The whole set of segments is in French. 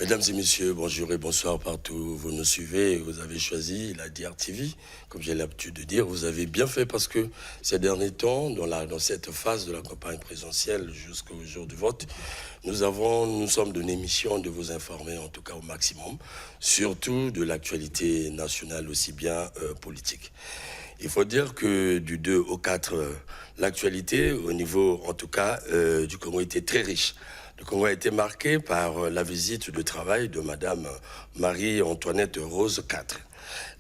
Mesdames et messieurs, bonjour et bonsoir partout où vous nous suivez. Vous avez choisi la DRTV, comme j'ai l'habitude de dire. Vous avez bien fait parce que ces derniers temps, dans cette phase de la campagne présidentielle jusqu'au jour du vote, nous sommes donné mission de vous informer, en tout cas au maximum, surtout de l'actualité nationale, aussi bien politique. Il faut dire que du 2 au 4, l'actualité, au niveau, en tout cas, du Congo était très riche. Le Congo a été marqué par la visite de travail de Madame Marie-Antoinette Rose IV.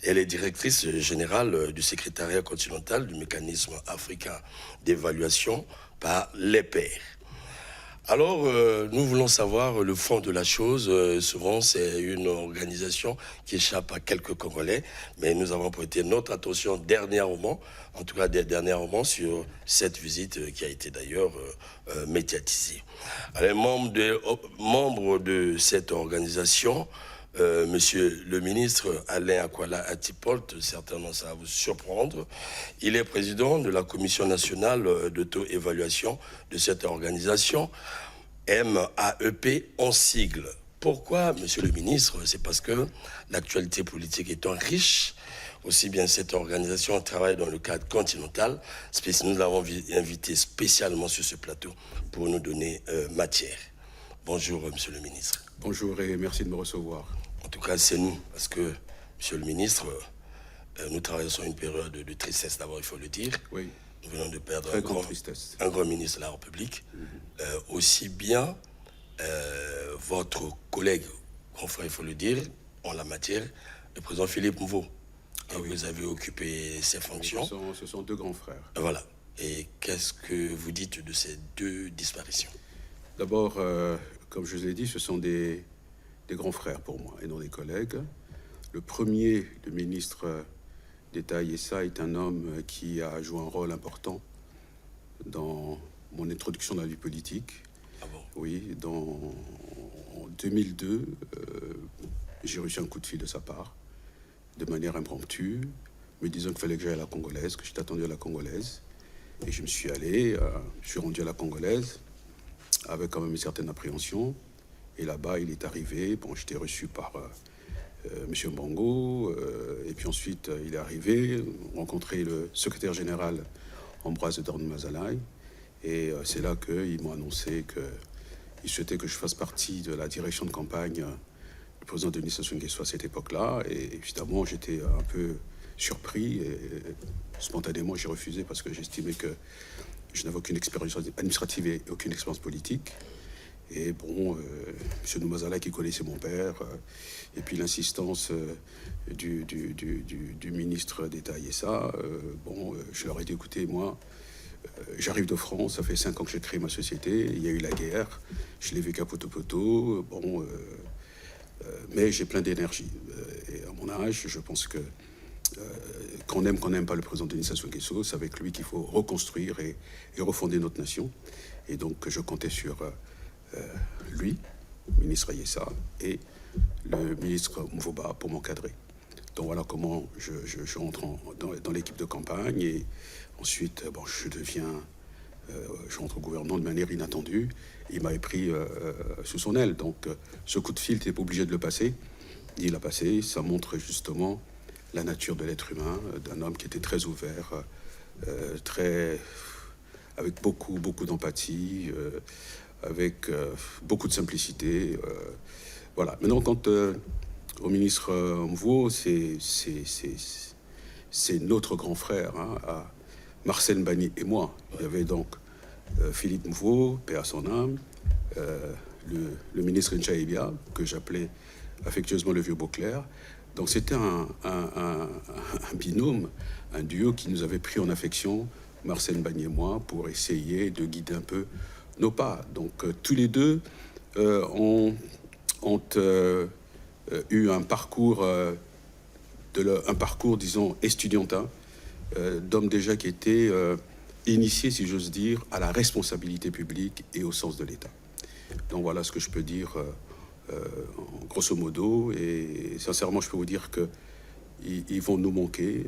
Elle est directrice générale du secrétariat continental du mécanisme africain d'évaluation par l'EPER. Alors, nous voulons savoir le fond de la chose. Souvent, c'est une organisation qui échappe à quelques Congolais, mais nous avons prêté notre attention dernièrement, en tout cas dernièrement, sur cette visite qui a été d'ailleurs médiatisée. Alors, membres de cette organisation, Monsieur le ministre Alain Akwala Atipolt, certainement ça va vous surprendre. Il est président de la Commission nationale d'auto-évaluation de cette organisation, MAEP en sigle. Pourquoi, monsieur le ministre? C'est parce que l'actualité politique étant riche, aussi bien cette organisation travaille dans le cadre continental. Nous l'avons invité spécialement sur ce plateau pour nous donner matière. Bonjour, monsieur le ministre. Bonjour et merci de me recevoir. En tout cas, c'est nous, parce que, monsieur le ministre, nous traversons une période de tristesse, d'abord, il faut le dire. Oui. Nous venons de perdre un grand ministre de la République. Aussi bien votre collègue, confrère, il faut le dire, en la matière, le président Philippe Mvo. Et oui. Vous avez occupé ces fonctions. Ce sont deux grands frères. Voilà. Et qu'est-ce que vous dites de ces deux disparitions? D'abord, comme je vous l'ai dit, ce sont des grands frères pour moi et non des collègues. Le premier, le ministre d'État Yessa, est un homme qui a joué un rôle important dans mon introduction dans la vie politique. Ah bon? Oui, en 2002, j'ai reçu un coup de fil de sa part, de manière impromptue, me disant qu'il fallait que j'aille à la Congolaise, que j'étais attendu à la Congolaise. Et je me suis allé, je suis rendu à la Congolaise, avec quand même une certaine appréhension. Et là-bas, il est arrivé, bon, j'étais reçu par M. Mbongo, et puis ensuite, il est arrivé, rencontré le secrétaire général Ambroise Dorn-Mazalaï, et c'est là qu'ils m'ont annoncé qu'ils souhaitaient que je fasse partie de la direction de campagne du président Denis Sassou Nguesso à cette époque-là, et évidemment, j'étais un peu surpris, et spontanément, j'ai refusé parce que j'estimais que je n'avais aucune expérience administrative et aucune expérience politique. Et bon, M. Noumazala qui connaissait mon père, et puis l'insistance du ministre d'État Yessa, je leur ai dit, écoutez, moi, j'arrive de France, ça fait 5 ans que j'ai créé ma société, il y a eu la guerre, je l'ai vécu à poto-poto, mais j'ai plein d'énergie. Et à mon âge, je pense que qu'on n'aime pas le président Denis Sassou Nguesso, c'est avec lui qu'il faut reconstruire et refonder notre nation. Et donc, je comptais sur lui, ministre Yessa, et le ministre Mvoba pour m'encadrer. Donc voilà comment je rentre dans l'équipe de campagne, et ensuite je rentre au gouvernement de manière inattendue. Il m'avait pris sous son aile, donc ce coup de fil, tu n'es pas obligé de le passer. Il l'a passé, ça montre justement la nature de l'être humain, d'un homme qui était très ouvert, avec beaucoup d'empathie, avec beaucoup de simplicité. Voilà. Maintenant, quant au ministre Mvo, c'est notre grand frère, à Marcel Mbani et moi. Il y avait donc Philippe Mvo, paix à son âme, le ministre Nchaïbia, que j'appelais affectueusement le vieux Beauclerc. Donc c'était un binôme, un duo qui nous avait pris en affection, Marcel Mbani et moi, pour essayer de guider un peu nos pas. Donc tous les deux ont eu un parcours, disons, estudiantin, d'hommes déjà qui étaient initiés, si j'ose dire, à la responsabilité publique et au sens de l'État. Donc voilà ce que je peux dire grosso modo, et sincèrement je peux vous dire que ils vont nous manquer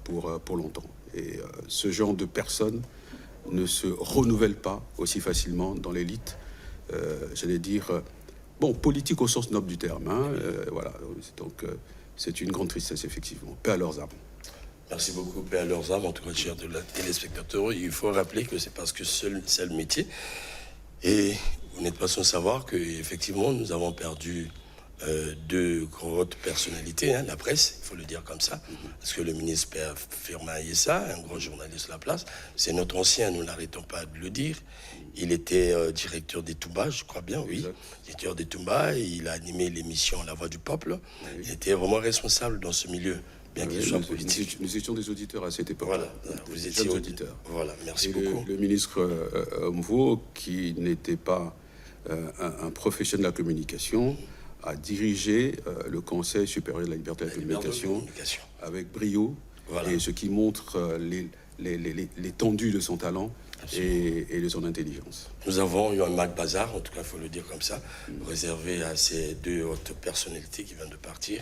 pour longtemps. Et ce genre de personnes ne se renouvelle pas aussi facilement dans l'élite. J'allais dire, Bon, politique au sens noble du terme. Hein, voilà. Donc, c'est une grande tristesse, effectivement. Paix à leurs âmes. Merci beaucoup, paix à leurs âmes, en tout cas, chers téléspectateurs. Il faut rappeler que c'est parce que c'est le métier. Et vous n'êtes pas sans savoir qu'effectivement, nous avons perdu deux grandes personnalités, hein, la presse, il faut le dire comme ça, parce que le ministre Firmin Yessa, un grand journaliste de la place, c'est notre ancien, nous n'arrêtons pas de le dire. Il était directeur des Toumbas, je crois bien, oui. Exact. Directeur des Toumbas, il a animé l'émission La Voix du Peuple. Oui. Il était vraiment responsable dans ce milieu, bien qu'il soit politique. Nous étions des auditeurs à cette époque. Voilà, vous étiez auditeurs. Voilà, merci beaucoup. Le ministre Mvo, qui n'était pas un professionnel de la communication, a dirigé le Conseil supérieur de la liberté de la communication avec brio, voilà. Et ce qui montre l'étendue de son talent et de son intelligence. Nous avons eu un Mac Bazar, en tout cas il faut le dire comme ça, réservé à ces deux hautes personnalités qui viennent de partir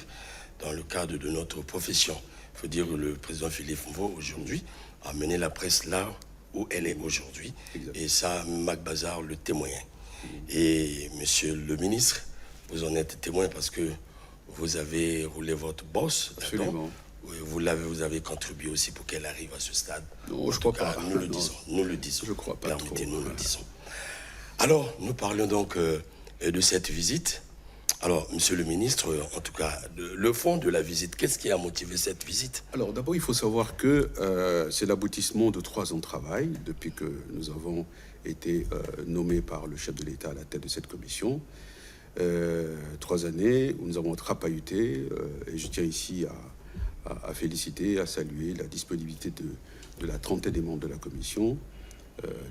dans le cadre de notre profession. Il faut dire que le président Philippe Mvo aujourd'hui a mené la presse là où elle est aujourd'hui. Et ça, Mac Bazar le témoigne. Et monsieur le ministre, vous en êtes témoin parce que vous avez roulé votre bosse. Absolument. Vous avez contribué aussi pour qu'elle arrive à ce stade. Non, je crois pas. Nous le disons. Nous le disons. Je crois pas. Permettez-nous, nous le disons. Alors, nous parlons donc de cette visite. Alors, monsieur le ministre, en tout cas, le fond de la visite, qu'est-ce qui a motivé cette visite? Alors, d'abord, il faut savoir que c'est l'aboutissement de 3 ans de travail depuis que nous avons été nommés par le chef de l'État à la tête de cette commission. 3 années où nous avons trapahuté, et je tiens ici à féliciter, à saluer la disponibilité de la trentaine des membres de la commission,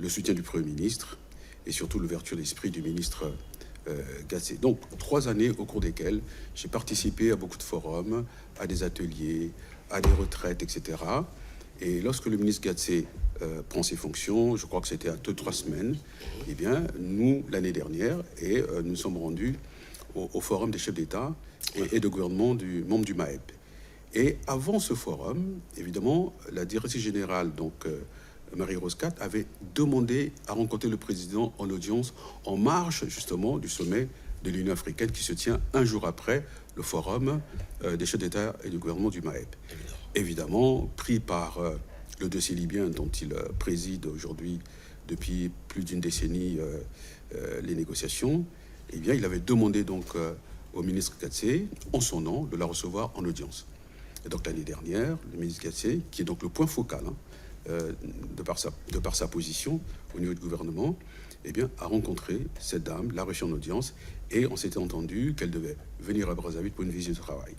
le soutien du Premier ministre et surtout l'ouverture d'esprit du ministre Gatsé. Donc 3 années au cours desquelles j'ai participé à beaucoup de forums, à des ateliers, à des retraites, etc. Et lorsque le ministre Gatsé prend ses fonctions, je crois que c'était à 2-3 semaines, eh bien, nous, l'année dernière, nous sommes rendus au forum des chefs d'État et de gouvernement membre du MAEP. Et avant ce forum, évidemment, la directrice générale, donc Marie-Rose Cat, avait demandé à rencontrer le président en audience en marge, justement, du sommet de l'Union africaine qui se tient un jour après le forum des chefs d'État et du gouvernement du MAEP. Évidemment, pris par le dossier libyen dont il préside aujourd'hui depuis plus d'une décennie les négociations, eh bien, il avait demandé donc au ministre Gatsé, en son nom, de la recevoir en audience. Et donc l'année dernière, le ministre Gatsé, qui est donc le point focal, de par sa position au niveau du gouvernement, eh bien, a rencontré cette dame, l'a reçue en audience, et on s'était entendu qu'elle devait venir à Brazzaville pour une visite de travail.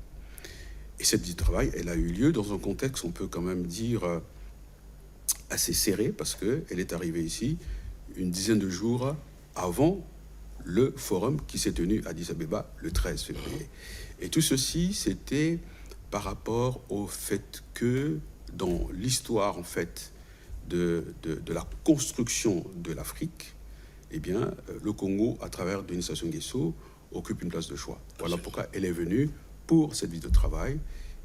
Et cette visite de travail, elle a eu lieu dans un contexte, on peut quand même dire, assez serré, parce qu'elle est arrivée ici une dizaine de jours avant le forum qui s'est tenu à Addis Abeba le 13 février. Et tout ceci, c'était par rapport au fait que dans l'histoire, en fait, de la construction de l'Afrique, eh bien, le Congo, à travers Denis Sassou Nguesso, occupe une place de choix. Voilà pourquoi elle est venue pour cette visite de travail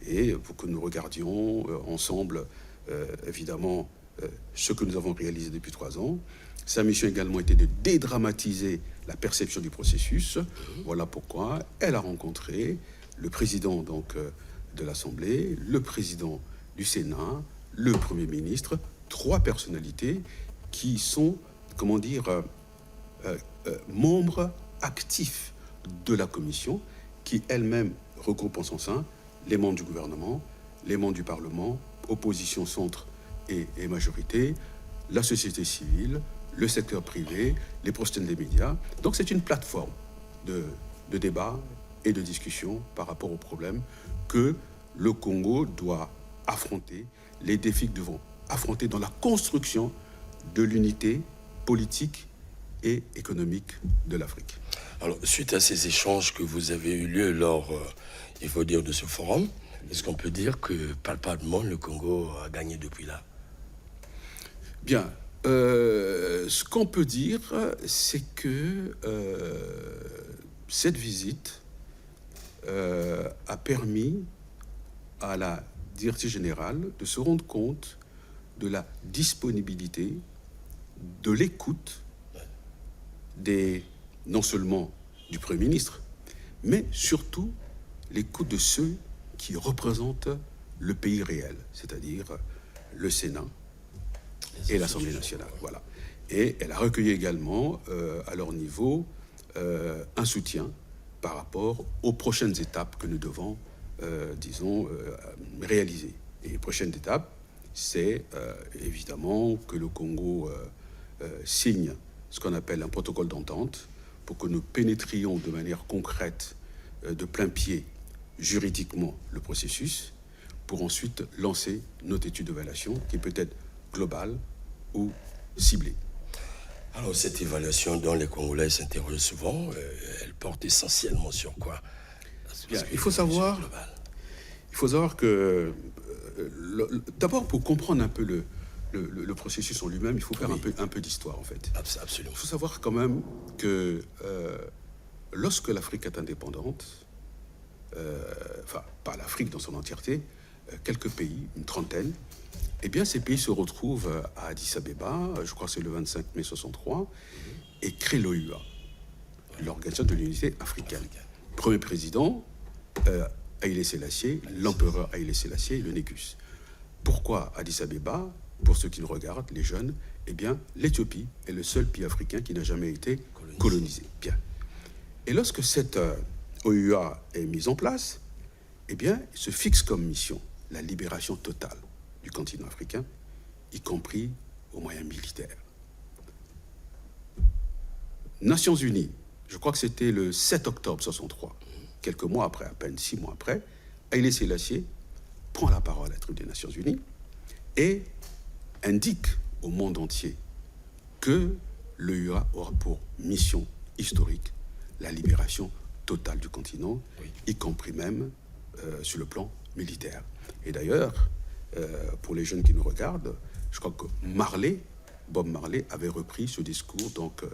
et pour que nous regardions ensemble, évidemment, ce que nous avons réalisé depuis 3 ans. Sa mission également était de dédramatiser la perception du processus. Voilà pourquoi elle a rencontré le président donc, de l'Assemblée, le président du Sénat, le Premier ministre, 3 personnalités qui sont, comment dire, membres actifs de la commission, qui elle-même regroupe en son sein les membres du gouvernement, les membres du Parlement, opposition, centre et majorité, la société civile, le secteur privé, les professionnels des médias. Donc c'est une plateforme de débat et de discussion par rapport aux problèmes que le Congo doit affronter, les défis que nous devons affronter dans la construction de l'unité politique et économique de l'Afrique. Alors, suite à ces échanges que vous avez eu lieu lors, il faut dire, de ce forum, est-ce qu'on peut dire que palpablement le Congo a gagné depuis là? Bien. Ce qu'on peut dire, c'est que cette visite a permis à la directrice générale de se rendre compte de la disponibilité, de l'écoute non seulement du Premier ministre, mais surtout l'écoute de ceux qui représentent le pays réel, c'est-à-dire le Sénat et l'Assemblée nationale. Voilà. Et elle a recueilli également, à leur niveau, un soutien par rapport aux prochaines étapes que nous devons, réaliser. Et les prochaines étapes, c'est évidemment que le Congo signe ce qu'on appelle un protocole d'entente pour que nous pénétrions de manière concrète, de plein pied, juridiquement, le processus, pour ensuite lancer notre étude d'évaluation qui peut être globale ou ciblée. Alors, cette évaluation dont les Congolais s'interrogent souvent, elle porte essentiellement sur quoi? Bien, il faut savoir que, d'abord, pour comprendre un peu le processus en lui-même, il faut faire un peu d'histoire, en fait. Absolument. Il faut savoir quand même que lorsque l'Afrique est indépendante, enfin, pas l'Afrique dans son entièreté, quelques pays, une trentaine, eh bien, ces pays se retrouvent à Addis Abeba, je crois que c'est le 25 mai 63, et créent l'OUA, l'Organisation de l'Unité africaine. Premier président, Haïlé Sélassié, l'empereur Haïlé Sélassié, le Négus. Pourquoi Addis Abeba? Pour ceux qui le regardent, les jeunes, eh bien, l'Éthiopie est le seul pays africain qui n'a jamais été colonisé. Bien. Et lorsque cette OUA est mise en place, eh bien, il se fixe comme mission la libération totale du continent africain, y compris aux moyens militaires. Nations Unies, je crois que c'était le 7 octobre 63, quelques mois après, à peine 6 mois après, Haïlé Sélassié prend la parole à la tribune des Nations Unies et indique au monde entier que l'OUA aura pour mission historique la libération totale du continent, y compris même sur le plan militaire. Et d'ailleurs, pour les jeunes qui nous regardent, je crois que Bob Marley avait repris ce discours donc,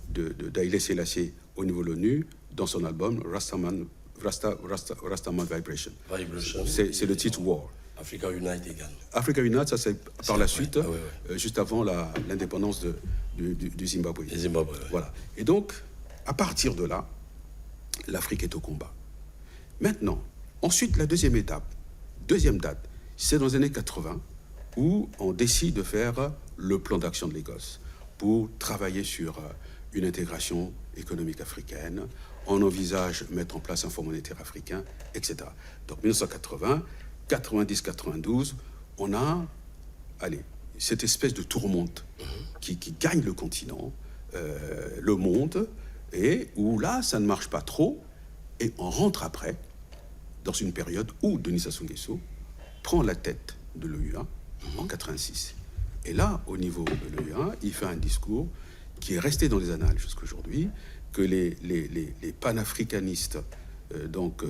d'Haïlé Sélassié au niveau de l'ONU dans son album Rastaman Vibration. C'est le titre War. Africa Unite également. Africa Unite, ça c'est par la suite, juste avant l'indépendance du Zimbabwe. Voilà. Et donc, à partir de là, l'Afrique est au combat. Maintenant, ensuite, la deuxième date, c'est dans les années 80, où on décide de faire le plan d'action de Lagos pour travailler sur une intégration économique africaine. On envisage mettre en place un fonds monétaire africain, etc. Donc 1980, 90, 92, on a, cette espèce de tourmente qui gagne le continent, le monde, et où là, ça ne marche pas trop, et on rentre après dans une période où Denis Sassou Nguesso prend la tête de l'OUA en 86. Et là, au niveau de l'OUA, il fait un discours qui est resté dans les annales jusqu'à aujourd'hui, que les panafricanistes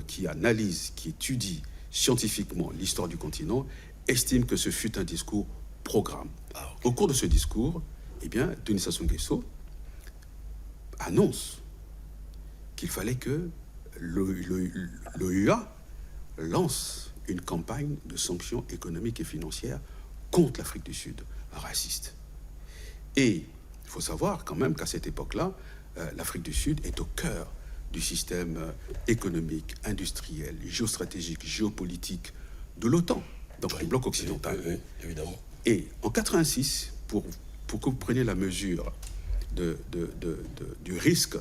qui analysent, qui étudient scientifiquement l'histoire du continent, estiment que ce fut un discours programme. Au cours de ce discours, eh bien, Denis Sassou Nguesso annonce qu'il fallait que l'OUA lance une campagne de sanctions économiques et financières contre l'Afrique du Sud, raciste. Et il faut savoir quand même qu'à cette époque-là, l'Afrique du Sud est au cœur du système économique, industriel, géostratégique, géopolitique de l'OTAN, donc du bloc occidental. Oui, évidemment. Et en 86, pour que vous preniez la mesure du risque,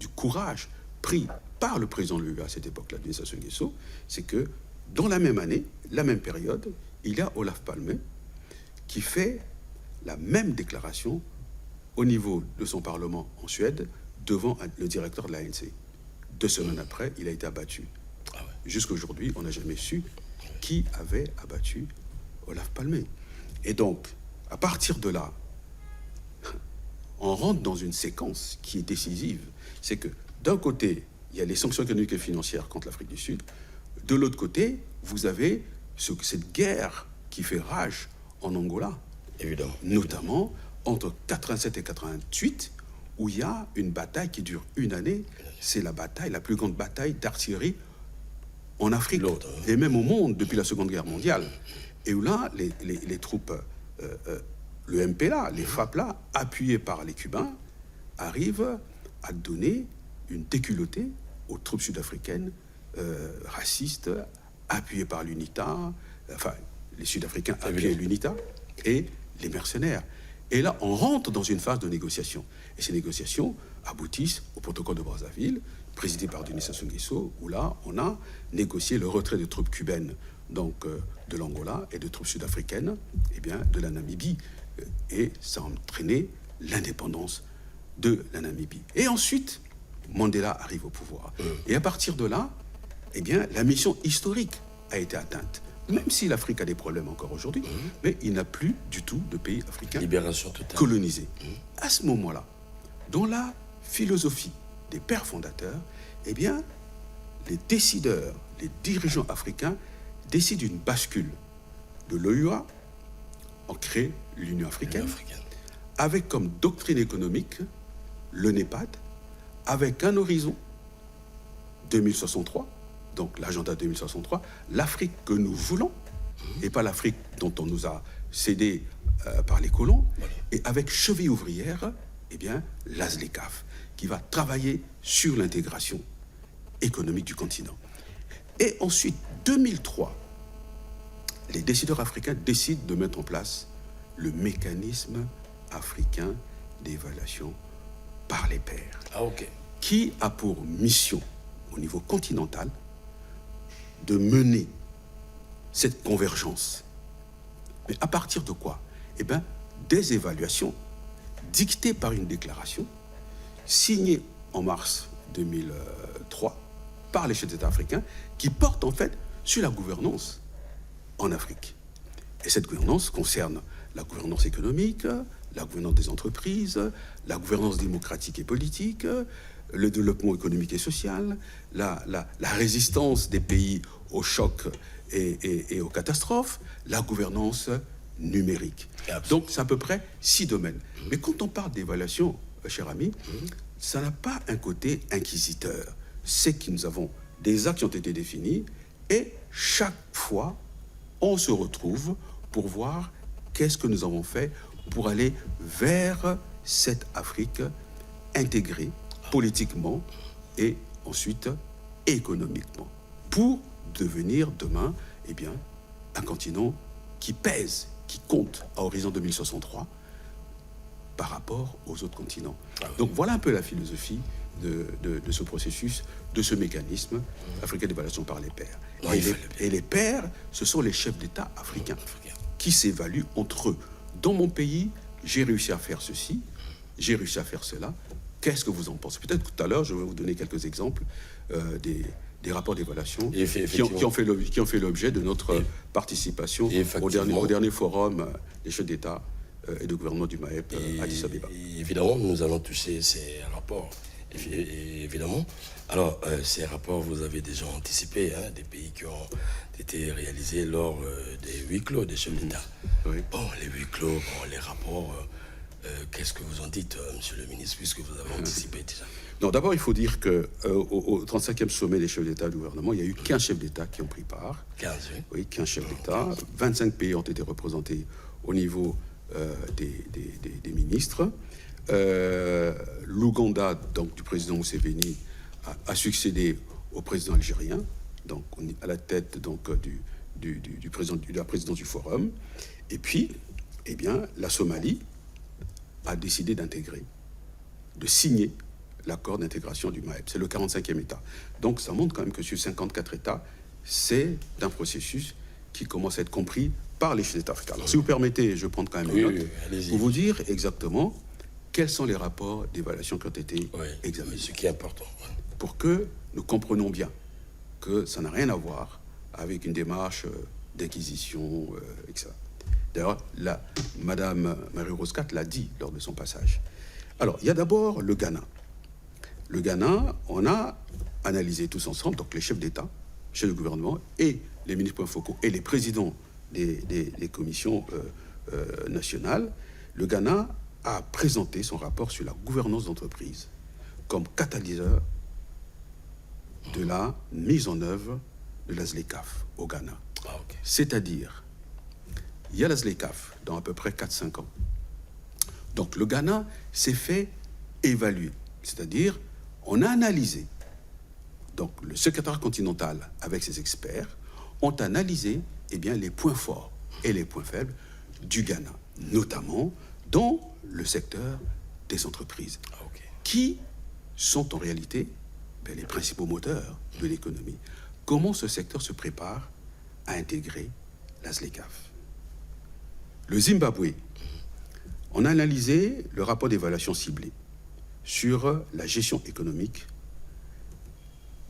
du courage pris par le président de l'UE à cette époque-là, Denis Sassou Nguesso, c'est que dans la même année, la même période, il y a Olof Palme qui fait la même déclaration au niveau de son parlement en Suède devant le directeur de l'ANC. 2 semaines après, il a été abattu. Jusqu'à aujourd'hui, on n'a jamais su qui avait abattu Olof Palme. Et donc, à partir de là, on rentre dans une séquence qui est décisive. C'est que d'un côté, il y a les sanctions économiques et financières contre l'Afrique du Sud. De l'autre côté, vous avez cette guerre qui fait rage en Angola. Évidemment. Notamment entre 87 et 88, où il y a une bataille qui dure une année. C'est la plus grande bataille d'artillerie en Afrique, et même au monde depuis la Seconde Guerre mondiale. Et où là, les troupes, le MPLA, les FAPLA, appuyés par les Cubains, arrivent a donné une déculottée aux troupes sud-africaines racistes, appuyées par l'UNITA, enfin, les Sud-Africains appuyaient l'UNITA, et les mercenaires. Et là, on rentre dans une phase de négociation. Et ces négociations aboutissent au protocole de Brazzaville, présidé par Denis Sassou Nguesso, où là, on a négocié le retrait des troupes cubaines, donc de l'Angola, et de troupes sud-africaines, eh bien, de la Namibie. Et ça a entraîné l'indépendance de la Namibie. Et ensuite, Mandela arrive au pouvoir. Et à partir de là, eh bien, la mission historique a été atteinte. Même si l'Afrique a des problèmes encore aujourd'hui, mais il n'a plus du tout de pays africains colonisés. À ce moment-là, dans la philosophie des pères fondateurs, eh bien, les décideurs, les dirigeants africains décident une bascule de l'OUA, on crée l'Union africaine, avec comme doctrine économique le NEPAD, avec un horizon 2063, donc l'agenda 2063, l'Afrique que nous voulons, et pas l'Afrique dont on nous a cédé par les colons, et avec cheville ouvrière, eh bien, l'ASLECAF, qui va travailler sur l'intégration économique du continent. Et ensuite, 2003, les décideurs africains décident de mettre en place le mécanisme africain d'évaluation par les pairs, qui a pour mission, au niveau continental, de mener cette convergence. Mais à partir de quoi? Eh bien, des évaluations dictées par une déclaration signée en mars 2003 par les chefs d'État africains qui porte en fait sur la gouvernance en Afrique. Et cette gouvernance concerne la gouvernance économique, la gouvernance des entreprises, la gouvernance démocratique et politique, le développement économique et social, la résistance des pays aux chocs et aux catastrophes, la gouvernance numérique. Donc, c'est à peu près 6 domaines. Mais quand on parle d'évaluation, cher ami, ça n'a pas un côté inquisiteur. C'est que nous avons des actes qui ont été définis et chaque fois, on se retrouve pour voir qu'est-ce que nous avons fait pour aller vers cette Afrique intégrée politiquement et ensuite économiquement, pour devenir demain, eh bien, un continent qui pèse, qui compte à horizon 2063 par rapport aux autres continents. Donc voilà un peu la philosophie de ce processus, de ce mécanisme africain d'évaluation par les pairs. Et les pairs, ce sont les chefs d'État africains qui s'évaluent entre eux. Dans mon pays, j'ai réussi à faire ceci, j'ai réussi à faire cela. Qu'est-ce que vous en pensez? Peut-être tout à l'heure, je vais vous donner quelques exemples des rapports d'évaluation qui ont fait l'objet de notre participation au dernier forum des chefs d'État et de gouvernement du MAEP à Addis Abeba. Évidemment, nous allons toucher ces rapports. Évidemment. Alors, ces rapports, vous avez déjà anticipé, des pays qui ont été réalisés lors des huis clos des chefs d'État. Bon, les huis clos, les rapports, qu'est-ce que vous en dites, monsieur le ministre, puisque vous avez anticipé déjà? Non, d'abord, il faut dire qu'au 35e sommet des chefs d'État et du gouvernement, il y a eu 15 chefs d'État qui ont pris part. 15, oui. Oui, 15 chefs d'État. 25 pays ont été représentés au niveau des ministres. L'Ouganda, donc du président Museveni, a succédé au président algérien, donc à la tête donc du président, de la présidence du forum. Et puis, eh bien, la Somalie a décidé d'intégrer, de signer l'accord d'intégration du MAEP. C'est le 45e État. Donc, ça montre quand même que sur 54 États, c'est un processus qui commence à être compris par les chefs d'État africains. Alors, si vous permettez, je vais prendre quand même une note pour vous dire exactement quels sont les rapports d'évaluation qui ont été examinés. Ce qui est important. Pour que nous comprenions bien que ça n'a rien à voir avec une démarche d'acquisition, etc. D'ailleurs, Madame Marie-Rose Cat l'a dit lors de son passage. Alors, il y a d'abord le Ghana. Le Ghana, on a analysé tous ensemble, donc les chefs d'État, chefs de gouvernement et les ministres points focaux et les présidents des commissions nationales. Le Ghana a présenté son rapport sur la gouvernance d'entreprise comme catalyseur de la mise en œuvre de la ZLECAf au Ghana. C'est-à-dire, il y a la ZLECAf dans à peu près 4-5 ans. Donc le Ghana s'est fait évaluer C'est-à-dire, on a analysé, donc le secrétaire continental avec ses experts ont analysé les points forts et les points faibles du Ghana, notamment dans le secteur des entreprises, qui sont en réalité les principaux moteurs de l'économie. Comment ce secteur se prépare à intégrer la ZLECAf? Le Zimbabwe, on a analysé le rapport d'évaluation ciblée sur la gestion économique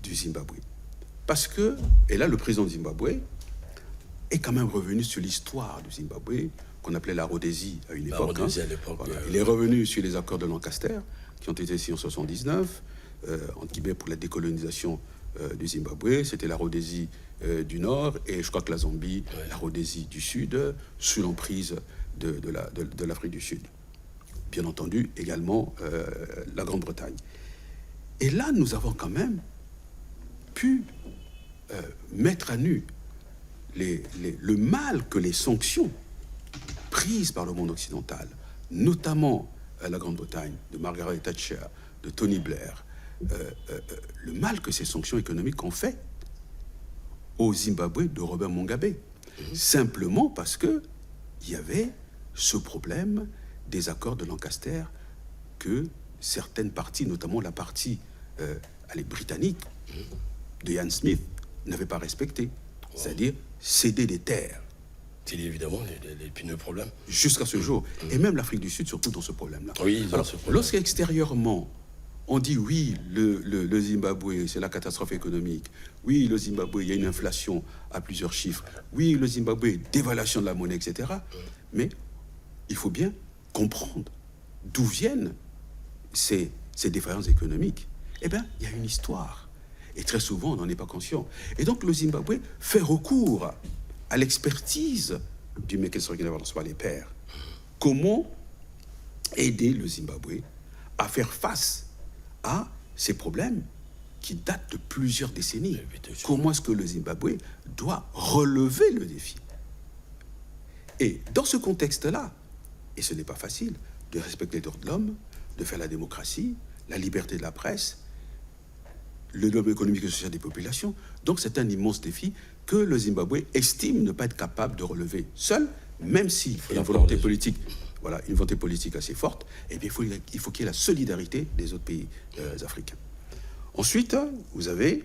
du Zimbabwe. Parce que, et là le président du Zimbabwe est quand même revenu sur l'histoire du Zimbabwe, qu'on appelait la Rhodésie à une époque. Voilà. Il est revenu sur les accords de Lancaster, qui ont été signés en 1979, entre guillemets pour la décolonisation du Zimbabwe. C'était la Rhodésie du Nord, et je crois que la Zambie, la Rhodésie du Sud, sous l'emprise de l'Afrique du Sud. Bien entendu, également la Grande-Bretagne. Et là, nous avons quand même pu mettre à nu le mal que les sanctions prises par le monde occidental, notamment la Grande-Bretagne, de Margaret Thatcher, de Tony Blair, le mal que ces sanctions économiques ont fait au Zimbabwe de Robert Mugabe, simplement parce que il y avait ce problème des accords de Lancaster que certaines parties, notamment la partie britannique de Ian Smith, n'avaient pas respecté, c'est-à-dire céder des terres. C'est évidemment l'épineux problème. Jusqu'à ce jour. Et même l'Afrique du Sud, surtout dans ce problème-là. Oui, lorsqu'extérieurement, on dit oui, le Zimbabwe, c'est la catastrophe économique. Oui, le Zimbabwe, il y a une inflation à plusieurs chiffres. Oui, le Zimbabwe, dévaluation de la monnaie, etc. Mais il faut bien comprendre d'où viennent ces défaillances économiques. Eh bien, il y a une histoire. Et très souvent, on n'en est pas conscient. Et donc, le Zimbabwe fait recours à l'expertise du mécanisme organisateur par les pairs. Comment aider le Zimbabwe à faire face à ces problèmes qui datent de plusieurs décennies? Comment est-ce que le Zimbabwe doit relever le défi? Et dans ce contexte-là, et ce n'est pas facile, de respecter les droits de l'homme, de faire la démocratie, la liberté de la presse, le développement économique et social des populations. Donc c'est un immense défi que le Zimbabwe estime ne pas être capable de relever seul, même s'il y a une volonté politique, une volonté politique assez forte. Et bien il faut qu'il y ait la solidarité des autres pays africains. Ensuite, vous avez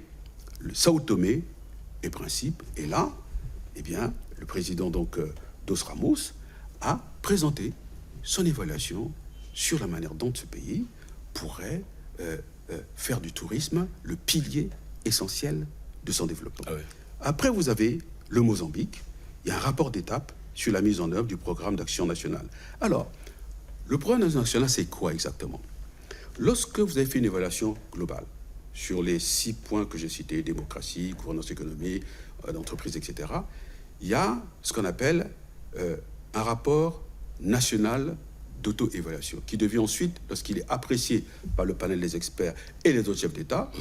le Sao Tomé et Principe. Et là, le président Dos Ramos a présenté son évaluation sur la manière dont ce pays pourrait faire du tourisme le pilier essentiel de son développement. Après, vous avez le Mozambique. Il y a un rapport d'étape sur la mise en œuvre du programme d'action nationale. Alors, le programme d'action nationale, c'est quoi exactement? Lorsque vous avez fait une évaluation globale sur les 6 points que j'ai cités, démocratie, gouvernance économique, d'entreprise, etc., il y a ce qu'on appelle un rapport national d'auto-évaluation, qui devient ensuite, lorsqu'il est apprécié par le panel des experts et les autres chefs d'État,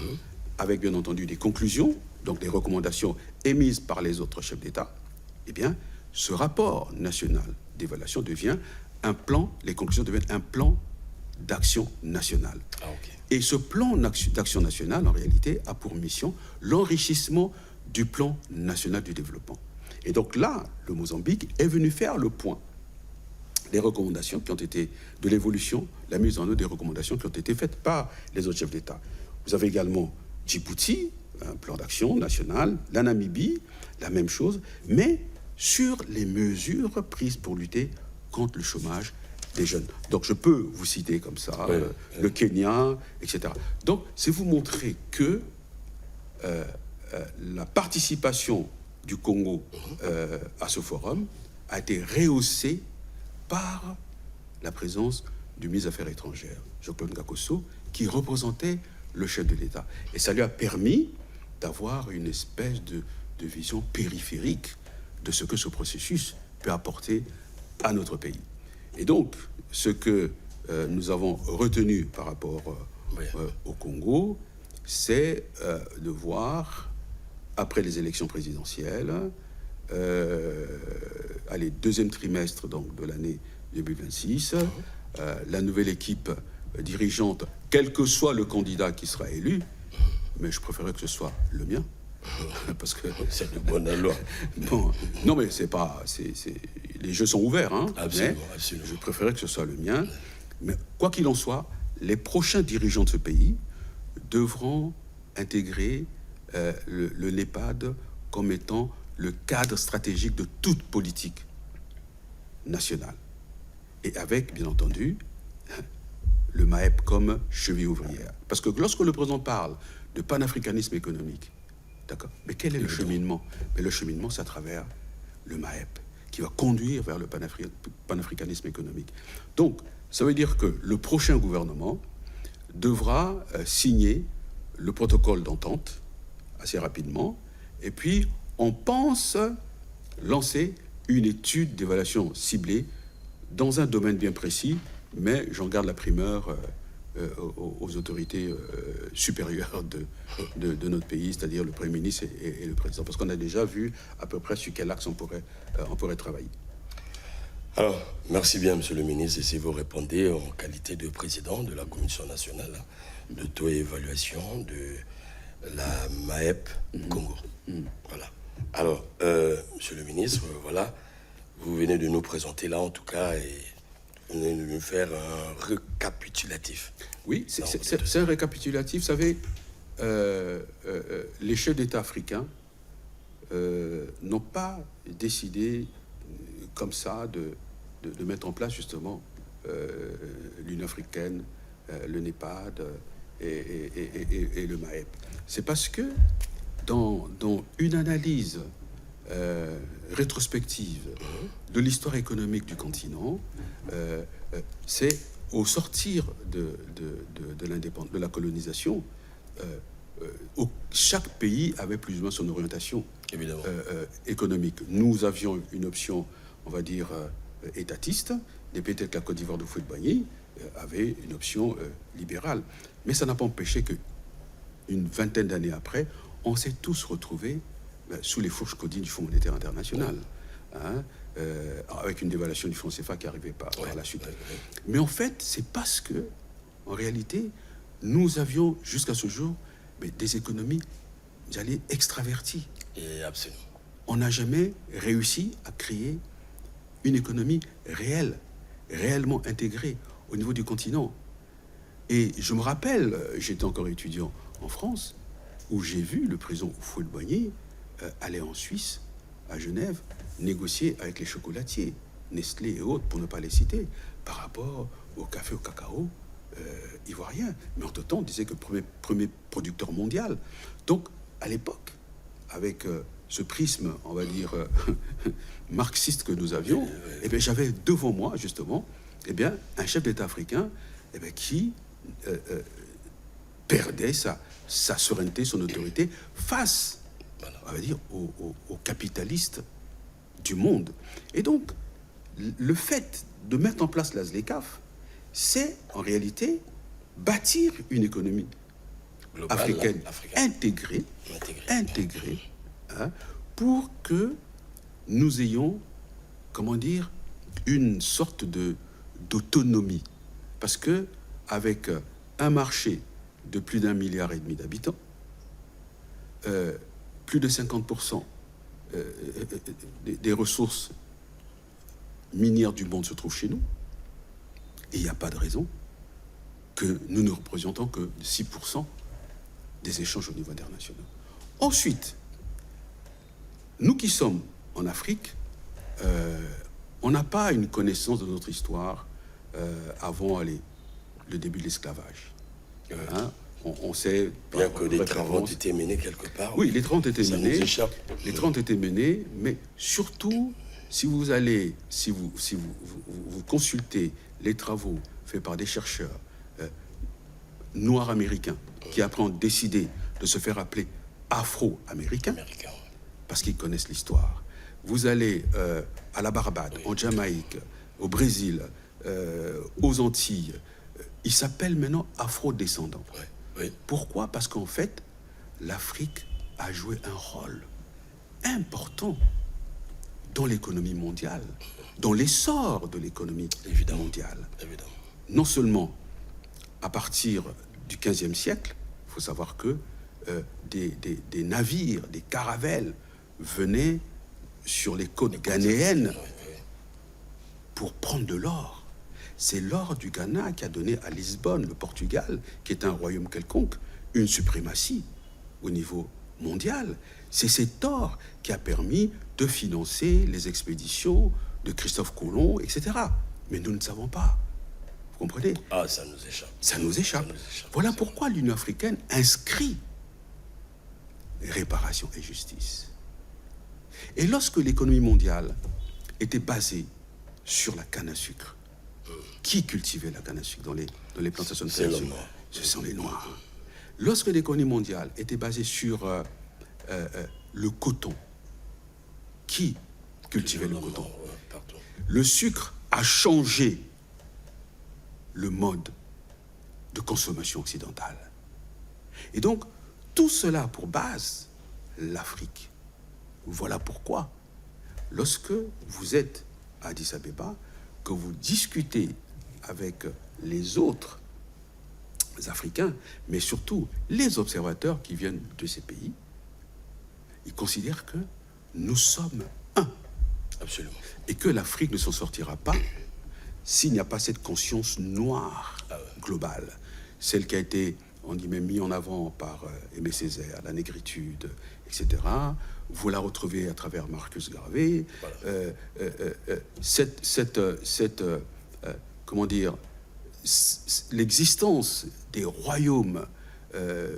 avec bien entendu des conclusions, donc des recommandations émises par les autres chefs d'État, ce rapport national d'évaluation devient un plan, les conclusions deviennent un plan d'action nationale. Et ce plan d'action nationale, en réalité, a pour mission l'enrichissement du plan national du développement. Et donc là, le Mozambique est venu faire le point des recommandations qui ont été, de l'évolution, la mise en œuvre des recommandations qui ont été faites par les autres chefs d'État. Vous avez également Djibouti, un plan d'action national, la Namibie, la même chose, mais sur les mesures prises pour lutter contre le chômage des jeunes. Donc je peux vous citer comme ça, le Kenya, etc. Donc c'est vous montrer que la participation du Congo à ce forum a été rehaussée par la présence du ministre des Affaires étrangères, Jean-Claude Ngakosso, qui représentait le chef de l'État. Et ça lui a permis d'avoir une espèce de vision périphérique de ce que ce processus peut apporter à notre pays. Et donc, ce que nous avons retenu par rapport au Congo, c'est de voir, après les élections présidentielles, deuxième trimestre donc, de l'année 2026, la nouvelle équipe dirigeante, quel que soit le candidat qui sera élu, mais je préférerais que ce soit le mien. Parce que c'est de bonne loi. Bon, non, mais c'est pas... les jeux sont ouverts, hein. Absolument, absolument. Je préférerais que ce soit le mien. Mais quoi qu'il en soit, les prochains dirigeants de ce pays devront intégrer le NEPAD comme étant le cadre stratégique de toute politique nationale. Et avec, bien entendu, le MAEP comme cheville ouvrière. Parce que lorsque le président parle de panafricanisme économique, d'accord, mais quel est le cheminement? Mais le cheminement, c'est à travers le MAEP, qui va conduire vers le panafricanisme économique. Donc, ça veut dire que le prochain gouvernement devra signer le protocole d'entente assez rapidement, et puis on pense lancer une étude d'évaluation ciblée dans un domaine bien précis, mais j'en garde la primeur aux autorités supérieures de notre pays, c'est-à-dire le Premier ministre et le Président, parce qu'on a déjà vu à peu près sur quel axe on pourrait travailler. Alors, merci bien, Monsieur le ministre, et si vous répondez en qualité de président de la Commission nationale de taux et évaluation de la MAEP Congo. Voilà. Alors, Monsieur le ministre, voilà, vous venez de nous présenter là, en tout cas, et vous venez de nous faire un récapitulatif. Oui, c'est un récapitulatif. Vous savez, les chefs d'État africains n'ont pas décidé comme ça de mettre en place justement l'Union africaine, le NEPAD et le MAEP. C'est parce que dans une analyse rétrospective de l'histoire économique du continent, c'est au sortir de la colonisation, chaque pays avait plus ou moins son orientation économique. Nous avions une option, on va dire, étatiste, et peut-être la Côte d'Ivoire de Houphouët-Boigny avait une option libérale. Mais ça n'a pas empêché qu'une vingtaine d'années après, on s'est tous retrouvés sous les fourches codines du Fonds monétaire international, avec une dévaluation du franc CFA qui arrivait par la suite. Mais en fait, c'est parce que, en réalité, nous avions jusqu'à ce jour des économies, j'allais, extraverties. Et absolument. On n'a jamais réussi à créer une économie réellement intégrée au niveau du continent. Et je me rappelle, j'étais encore étudiant en France, où j'ai vu le président Houphouët-Boigny aller en Suisse, à Genève, négocier avec les chocolatiers, Nestlé et autres, pour ne pas les citer, par rapport au café, au cacao ivoirien. Mais en tout temps, on disait que premier producteur mondial. Donc, à l'époque, avec ce prisme, on va dire, marxiste que nous avions, eh bien, j'avais devant moi, justement, eh bien, un chef d'État africain qui perdait sa souveraineté, son autorité face, on va dire, aux capitalistes du monde. Et donc, le fait de mettre en place la ZLECAf, c'est en réalité bâtir une économie globale, africaine intégrée, pour que nous ayons, comment dire, une sorte d'autonomie. Parce que avec un marché de plus d'1,5 milliard d'habitants, plus de 50% des ressources minières du monde se trouvent chez nous, et il n'y a pas de raison que nous ne représentons que 6% des échanges au niveau international. Ensuite, nous qui sommes en Afrique, on n'a pas une connaissance de notre histoire avant le début de l'esclavage. On sait... Bien que les travaux ont été menés quelque part. Oui, les travaux ont été menés. Les travaux ont été menés, mais surtout, si vous consultez les travaux faits par des chercheurs noirs américains qui après ont décidé de se faire appeler afro-américains, parce qu'ils connaissent l'histoire. Vous allez à la Barbade, en Jamaïque, au Brésil, aux Antilles, ils s'appellent maintenant afro-descendants. Pourquoi? Parce qu'en fait, l'Afrique a joué un rôle important dans l'économie mondiale, dans l'essor de l'économie mondiale. Non seulement à partir du XVe siècle, il faut savoir que des navires, des caravelles venaient sur les côtes ghanéennes pour prendre de l'or. C'est l'or du Ghana qui a donné à Lisbonne, le Portugal, qui est un royaume quelconque, une suprématie au niveau mondial. C'est cet or qui a permis de financer les expéditions de Christophe Colomb, etc. Mais nous ne savons pas. Vous comprenez? Ah, ça nous échappe. Ça nous échappe. Ça nous échappe. Voilà pourquoi l'Union africaine inscrit réparation et justice. Et lorsque l'économie mondiale était basée sur la canne à sucre, qui cultivait la canne à sucre dans les plantations de canne à sucre? Ce sont les Noirs. Lorsque l'économie mondiale était basée sur le coton, qui cultivait le coton? Le sucre a changé le mode de consommation occidentale. Et donc, tout cela a pour base l'Afrique. Voilà pourquoi, lorsque vous êtes à Addis Abeba, que vous discutez avec les autres Africains, mais surtout les observateurs qui viennent de ces pays, ils considèrent que nous sommes un. Absolument. Et que l'Afrique ne s'en sortira pas s'il n'y a pas cette conscience noire globale, celle qui a été, on dit même, mise en avant par Aimé Césaire, la négritude, etc. Vous la retrouvez à travers Marcus Garvey. Voilà. Comment dire, l'existence des royaumes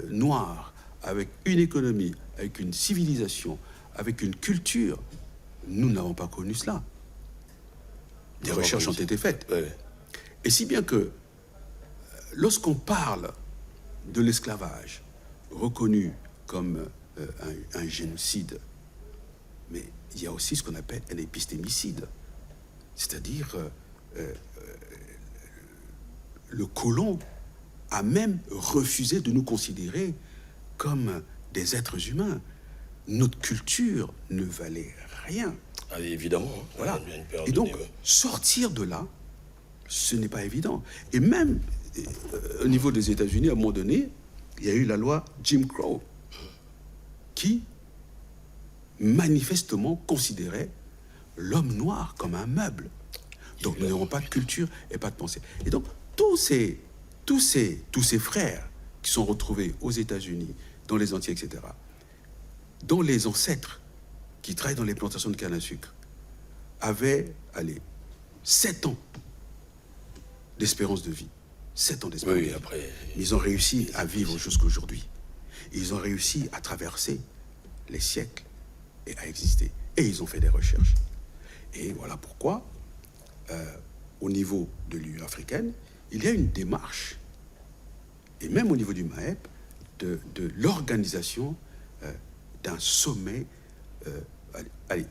noirs avec une économie, avec une civilisation, avec une culture, nous n'avons pas connu cela. Des recherches ont été faites. Ouais. Et si bien que lorsqu'on parle de l'esclavage reconnu comme un génocide, mais il y a aussi ce qu'on appelle un épistémicide, c'est-à-dire le colon a même refusé de nous considérer comme des êtres humains. Notre culture ne valait rien. Ah, évidemment. Voilà. Et donc, sortir de là, ce n'est pas évident. Et même au niveau des États-Unis, à un moment donné, il y a eu la loi Jim Crow, qui manifestement considérait l'homme noir comme un meuble. Donc, nous n'aurons pas de culture et pas de pensée. Et donc, tous ces frères qui sont retrouvés aux États-Unis, dans les Antilles, etc., dont les ancêtres qui travaillent dans les plantations de canne à sucre avaient, 7 ans d'espérance de vie. 7 ans d'espérance de vie. Après, ils ont réussi à vivre jusqu'à aujourd'hui. Ils ont réussi à traverser les siècles et à exister. Et ils ont fait des recherches. Et voilà pourquoi, au niveau de l'Union africaine, il y a une démarche, et même au niveau du MAEP, de l'organisation d'un sommet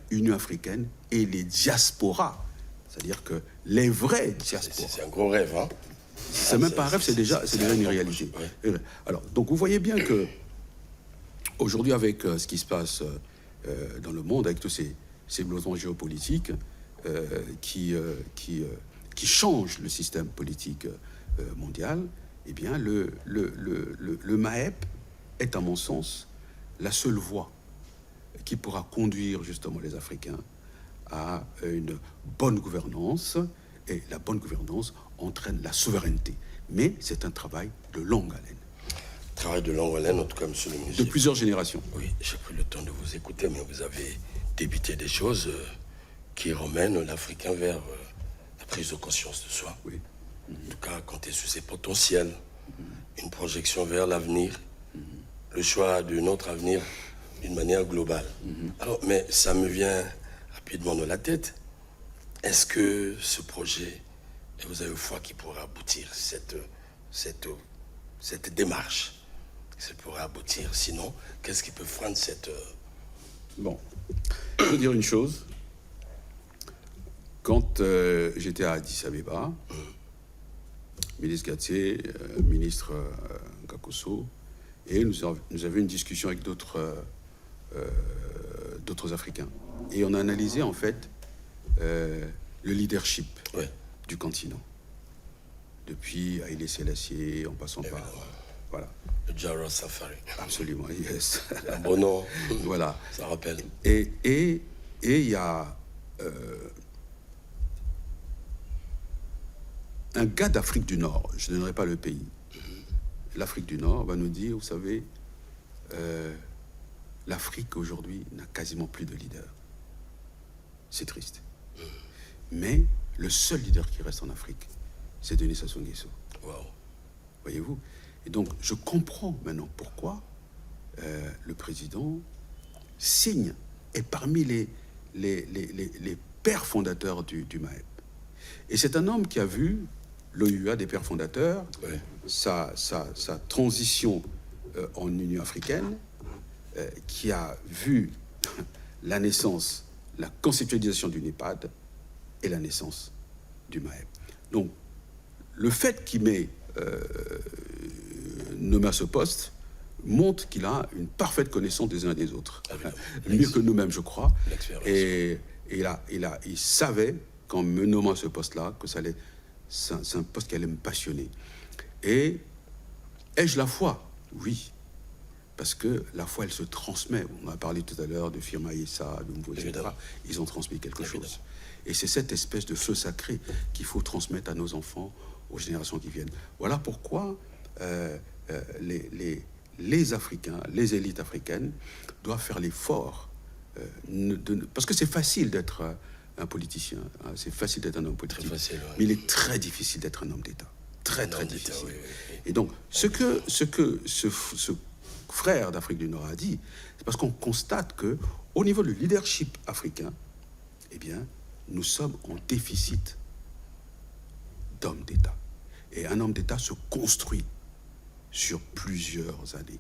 Union africaine et les diasporas. C'est-à-dire que les vrais diasporas. C'est un gros rêve, hein? C'est même pas un rêve, c'est déjà une réalité. Ouais. Alors, donc vous voyez bien que aujourd'hui, avec ce qui se passe dans le monde, avec tous ces blousements géopolitiques qui changent le système politique mondial, eh bien, le MAEP est, à mon sens, la seule voie qui pourra conduire justement les Africains à une bonne gouvernance, et la bonne gouvernance entraîne la souveraineté. Mais c'est un travail de longue haleine. Travail de longue haleine, en tout cas, monsieur le ministre. De plusieurs générations. Oui, j'ai pris le temps de vous écouter, mais vous avez débuté des choses qui ramènent l'Africain vers la prise de conscience de soi. Oui. En tout cas, compter sur ses potentiels, une projection vers l'avenir, le choix de notre avenir d'une manière globale. Alors, mais ça me vient rapidement dans la tête. Est-ce que ce projet, et vous avez foi qu'il pourra aboutir, cette démarche, ça pourrait aboutir? Sinon, qu'est-ce qui peut freiner cette... Bon, je veux dire une chose. Quand j'étais à Addis Abeba, ministre Gatsé, ministre Ngakoso, et nous avions une discussion avec d'autres Africains. Et on a analysé, en fait, le leadership du continent. depuis Haïlé Sélassié, en passant par... Voilà. Le Jara Safari. Absolument, yes. Un bon nom. Voilà. Ça rappelle. Et il y a un gars d'Afrique du Nord, je ne donnerai pas le pays, l'Afrique du Nord va nous dire, vous savez, l'Afrique aujourd'hui n'a quasiment plus de leader. C'est triste. Mais le seul leader qui reste en Afrique, c'est Denis Sassou Nguesso. Wow. Voyez-vous? Et donc, je comprends maintenant pourquoi le président signe, est parmi les pères fondateurs du MAEP. Et c'est un homme qui a vu l'OUA des pères fondateurs, Oui. sa transition en Union africaine, qui a vu la naissance, la conceptualisation du NEPAD et la naissance du MAEP. Donc, le fait qu'il m'ait nommé à ce poste montre qu'il a une parfaite connaissance des uns et des autres. Mieux que nous-mêmes, je crois. Et il savait, qu'en me nommant à ce poste-là, que c'est un poste qui allait me passionner. Et ai-je la foi? Oui. Parce que la foi, elle se transmet. On a parlé tout à l'heure de Firma Yessa, de Mvo, etc. Ils ont transmis quelque chose. Et c'est cette espèce de feu sacré qu'il faut transmettre à nos enfants, aux générations qui viennent. Voilà pourquoi les Africains, les élites africaines doivent faire l'effort. Parce que c'est facile d'être un politicien, hein, c'est facile d'être un homme politique. Très facile, ouais. Mais il est très difficile d'être un homme d'État. Très difficile. Oui, oui. Et donc, ce que ce frère d'Afrique du Nord a dit, c'est parce qu'on constate que, au niveau du leadership africain, eh bien, nous sommes en déficit d'hommes d'État. Et un homme d'État se construit sur plusieurs années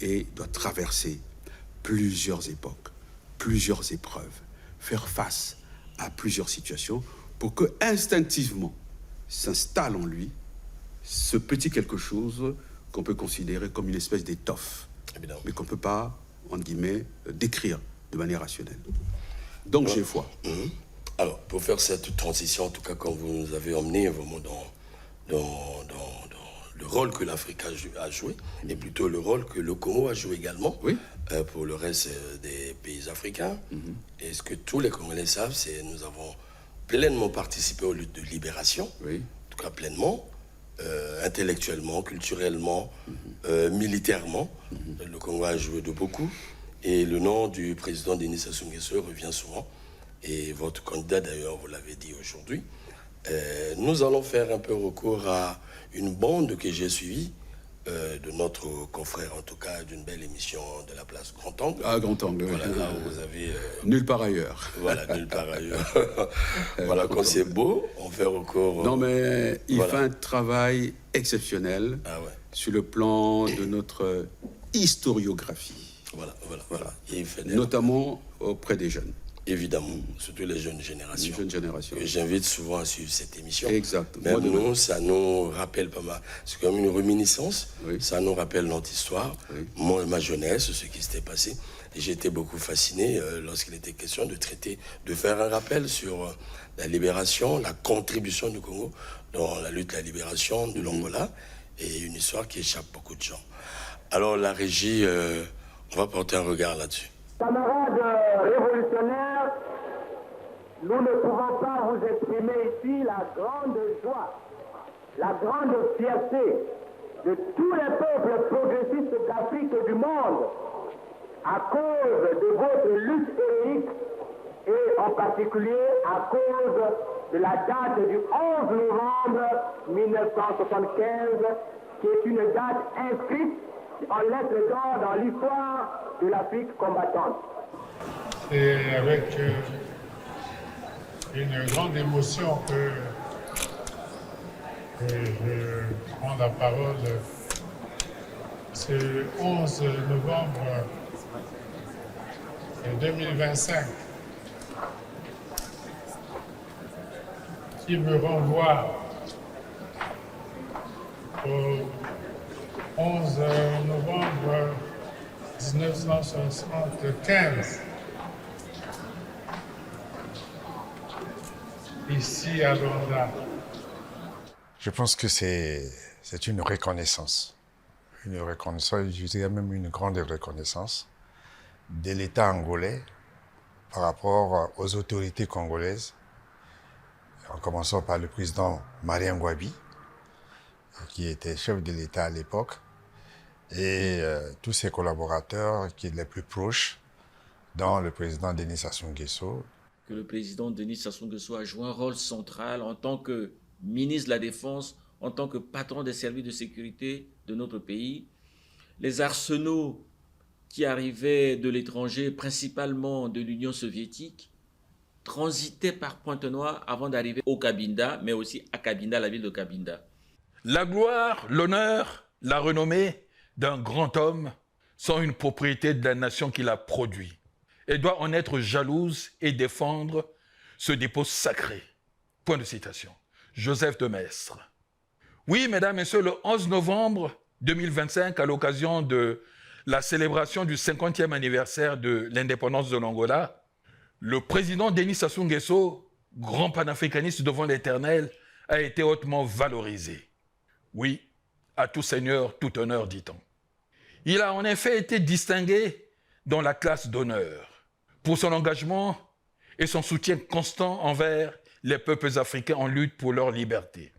et doit traverser plusieurs époques, plusieurs épreuves, faire face à plusieurs situations pour que instinctivement s'installe en lui ce petit quelque chose qu'on peut considérer comme une espèce d'étoffe, mais qu'on ne peut pas, entre guillemets, décrire de manière rationnelle. Donc j'ai foi. Alors, pour faire cette transition, en tout cas, quand vous nous avez emmené vraiment dans le rôle que l'Afrique a joué, et plutôt le rôle que le Congo a joué également, oui. Pour le reste des pays africains. Et ce que tous les Congolais savent, c'est que nous avons pleinement participé aux luttes de libération, oui. en tout cas pleinement, intellectuellement, culturellement, militairement. Le Congo a joué de beaucoup. Et le nom du président Denis Sassou Nguesso revient souvent. Et votre candidat, d'ailleurs, vous l'avez dit aujourd'hui. Nous allons faire un peu recours à une bande que j'ai suivie de notre confrère, en tout cas, d'une belle émission de la place Grand Angle. Ah, Grand Angle, voilà, oui. là où vous avez... Nulle part ailleurs. Voilà, nulle part ailleurs. Voilà, quand c'est beau, on fait recours... Non, mais il fait un travail exceptionnel sur le plan de notre historiographie. Voilà. Et il fait notamment auprès des jeunes. Évidemment, surtout les jeunes générations. Les jeunes générations. Que j'invite souvent à suivre cette émission. Exact. Même nous, ça nous rappelle pas mal. C'est comme une réminiscence. Oui. Ça nous rappelle notre histoire, Oui. ma jeunesse, ce qui s'était passé. Et j'ai été beaucoup fasciné lorsqu'il était question de faire un rappel sur la libération, la contribution du Congo dans la lutte à la libération de l'Angola. Et une histoire qui échappe beaucoup de gens. Alors la régie, on va porter un regard là-dessus. Camarades révolutionnaires, nous ne pouvons pas vous exprimer ici la grande joie, la grande fierté de tous les peuples progressistes d'Afrique et du monde à cause de votre lutte héroïque et en particulier à cause de la date du 11 novembre 1975 qui est une date inscrite en lettres d'or dans l'histoire de l'Afrique combattante. C'est avec une grande émotion que je prends la parole ce 11 novembre 2025 qui me renvoie au 11 novembre 1975, ici à Luanda. Je pense que c'est une reconnaissance. Une reconnaissance, je dirais même une grande reconnaissance de l'État angolais par rapport aux autorités congolaises, en commençant par le président Marien Ngouabi, qui était chef de l'État à l'époque, et tous ses collaborateurs qui sont les plus proches, dont le président Denis Sassou Nguesso. Que le président Denis Sassou Nguesso a joué un rôle central en tant que ministre de la Défense, en tant que patron des services de sécurité de notre pays. Les arsenaux qui arrivaient de l'étranger, principalement de l'Union soviétique, transitaient par Pointe-Noire avant d'arriver au Cabinda, mais aussi à Cabinda, la ville de Cabinda. La gloire, l'honneur, la renommée d'un grand homme sont une propriété de la nation qui l'a produit. Elle doit en être jalouse et défendre ce dépôt sacré. Point de citation. Joseph de Maistre. Oui, mesdames et messieurs, le 11 novembre 2025, à l'occasion de la célébration du 50e anniversaire de l'indépendance de l'Angola, le président Denis Sassou Nguesso, grand panafricaniste devant l'Éternel, a été hautement valorisé. Oui, à tout seigneur, tout honneur, dit-on. Il a en effet été distingué dans la classe d'honneur pour son engagement et son soutien constant envers les peuples africains en lutte pour leur liberté.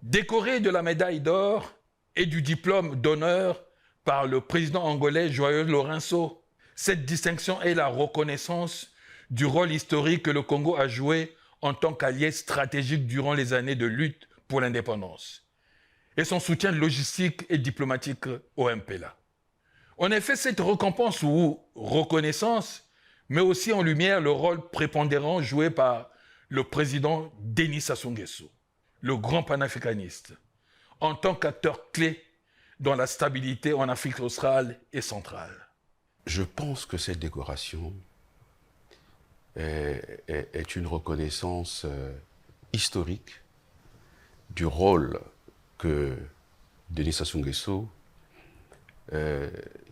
Décoré de la médaille d'or et du diplôme d'honneur par le président angolais João Lourenço, cette distinction est la reconnaissance du rôle historique que le Congo a joué en tant qu'allié stratégique durant les années de lutte pour l'indépendance et son soutien logistique et diplomatique au MPLA. En effet, cette récompense ou reconnaissance met aussi en lumière le rôle prépondérant joué par le président Denis Sassou Nguesso, le grand panafricaniste, en tant qu'acteur clé dans la stabilité en Afrique australe et centrale. Je pense que cette décoration est une reconnaissance historique du rôle que Denis Sassou Nguesso,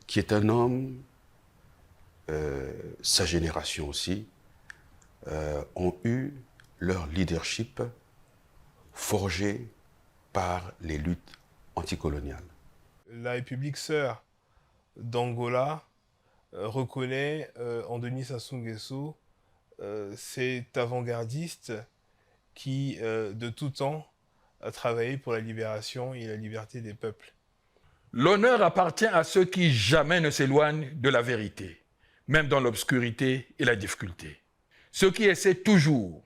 qui est un homme, sa génération aussi, ont eu leur leadership forgé par les luttes anticoloniales. La République sœur d'Angola reconnaît en Denis Sassou Nguesso cet avant-gardiste qui, de tout temps, a travaillé pour la libération et la liberté des peuples. L'honneur appartient à ceux qui jamais ne s'éloignent de la vérité, même dans l'obscurité et la difficulté. Ceux qui essaient toujours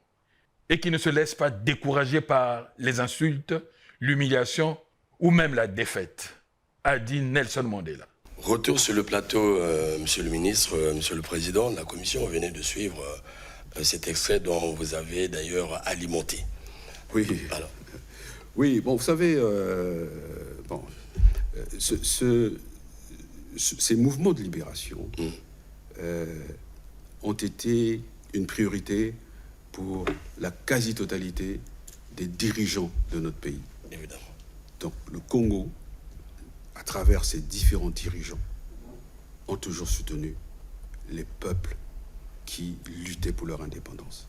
et qui ne se laissent pas décourager par les insultes, l'humiliation ou même la défaite, a dit Nelson Mandela. Retour sur le plateau, Monsieur le ministre, Monsieur le Président de la Commission, vous venez de suivre cet extrait dont vous avez d'ailleurs alimenté. Oui, Alors. Oui, bon, vous savez, ces mouvements de libération ont été une priorité pour la quasi-totalité des dirigeants de notre pays. Évidemment. Donc le Congo, à travers ses différents dirigeants, ont toujours soutenu les peuples qui luttaient pour leur indépendance.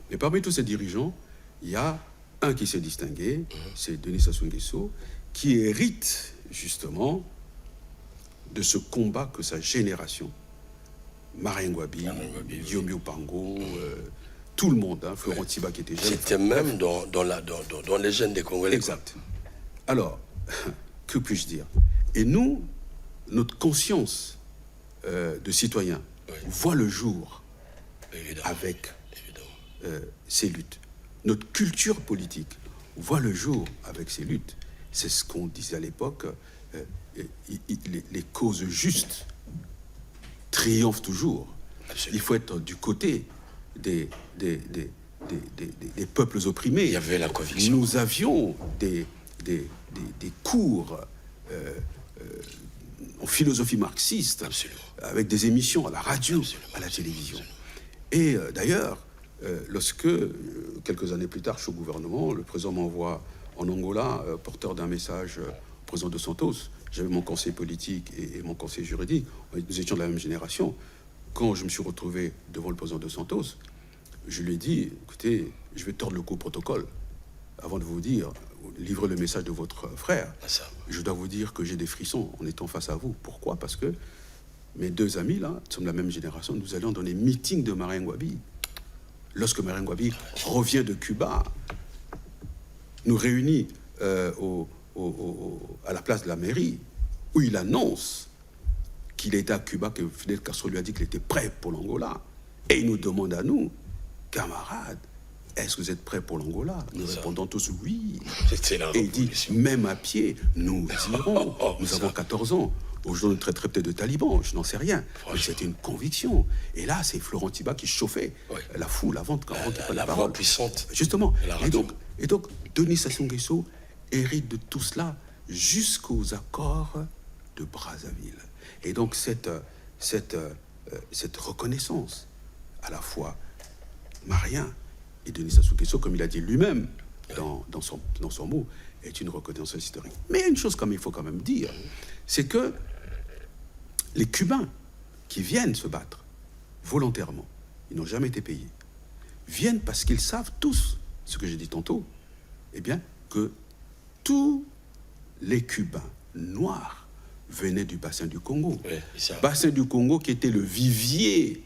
Mais parmi tous ces dirigeants, il y a un qui s'est distingué, c'est Denis Sassou Nguesso, qui hérite justement de ce combat que sa génération, Marien Ngouabi, Guillaume Yopougon, tout le monde, hein, Florent Tiba qui était jeune. C'était même dans les gènes des Congolais. Exact. Alors, que puis-je dire? Et nous, notre conscience de citoyen voit le jour avec ces luttes. Notre culture politique voit le jour avec ces luttes. C'est ce qu'on disait à l'époque, les causes justes triomphent toujours. Absolument. Il faut être du côté des peuples opprimés. Il y avait la conviction. Nous avions des cours en philosophie marxiste. Absolument. Avec des émissions à la radio, à la télévision. Et d'ailleurs, lorsque, quelques années plus tard, je suis au gouvernement, le président m'envoie en Angola, porteur d'un message au président de Santos. J'avais mon conseil politique et mon conseil juridique. Nous étions de la même génération. Quand je me suis retrouvé devant le président de Santos, je lui ai dit, écoutez, je vais tordre le cou au protocole avant de vous dire, livrer le message de votre frère, Ça. je dois vous dire que j'ai des frissons en étant face à vous. Pourquoi? Parce que mes deux amis, là, nous sommes de la même génération, nous allions dans les meetings de Marien Ngouabi. Lorsque Marien Ngouabi revient de Cuba, nous réunit à la place de la mairie, où il annonce qu'il était à Cuba, que Fidel Castro lui a dit qu'il était prêt pour l'Angola. Et il nous demande à nous, camarades, est-ce que vous êtes prêts pour l'Angola? Nous répondons tous oui. Et il dit, même à pied, nous irons. Nous avons 14 ans. Aujourd'hui, on traiterait peut-être de talibans, je n'en sais rien. Mais c'était une conviction. Et là, c'est Florent Tiba qui chauffait la foule avant de prendre la voix parole. puissante. Justement. Et donc, Denis Sassou Nguesso hérite de tout cela jusqu'aux accords de Brazzaville. Et donc, cette reconnaissance, à la fois Marien et Denis Sassou Nguesso, comme il a dit lui-même dans son mot, est une reconnaissance historique. Mais il y a une chose comme il faut quand même dire, c'est que les Cubains qui viennent se battre volontairement, ils n'ont jamais été payés, viennent parce qu'ils savent tous, ce que j'ai dit tantôt, eh bien, que tous les Cubains noirs venaient du bassin du Congo. Bassin du Congo qui était le vivier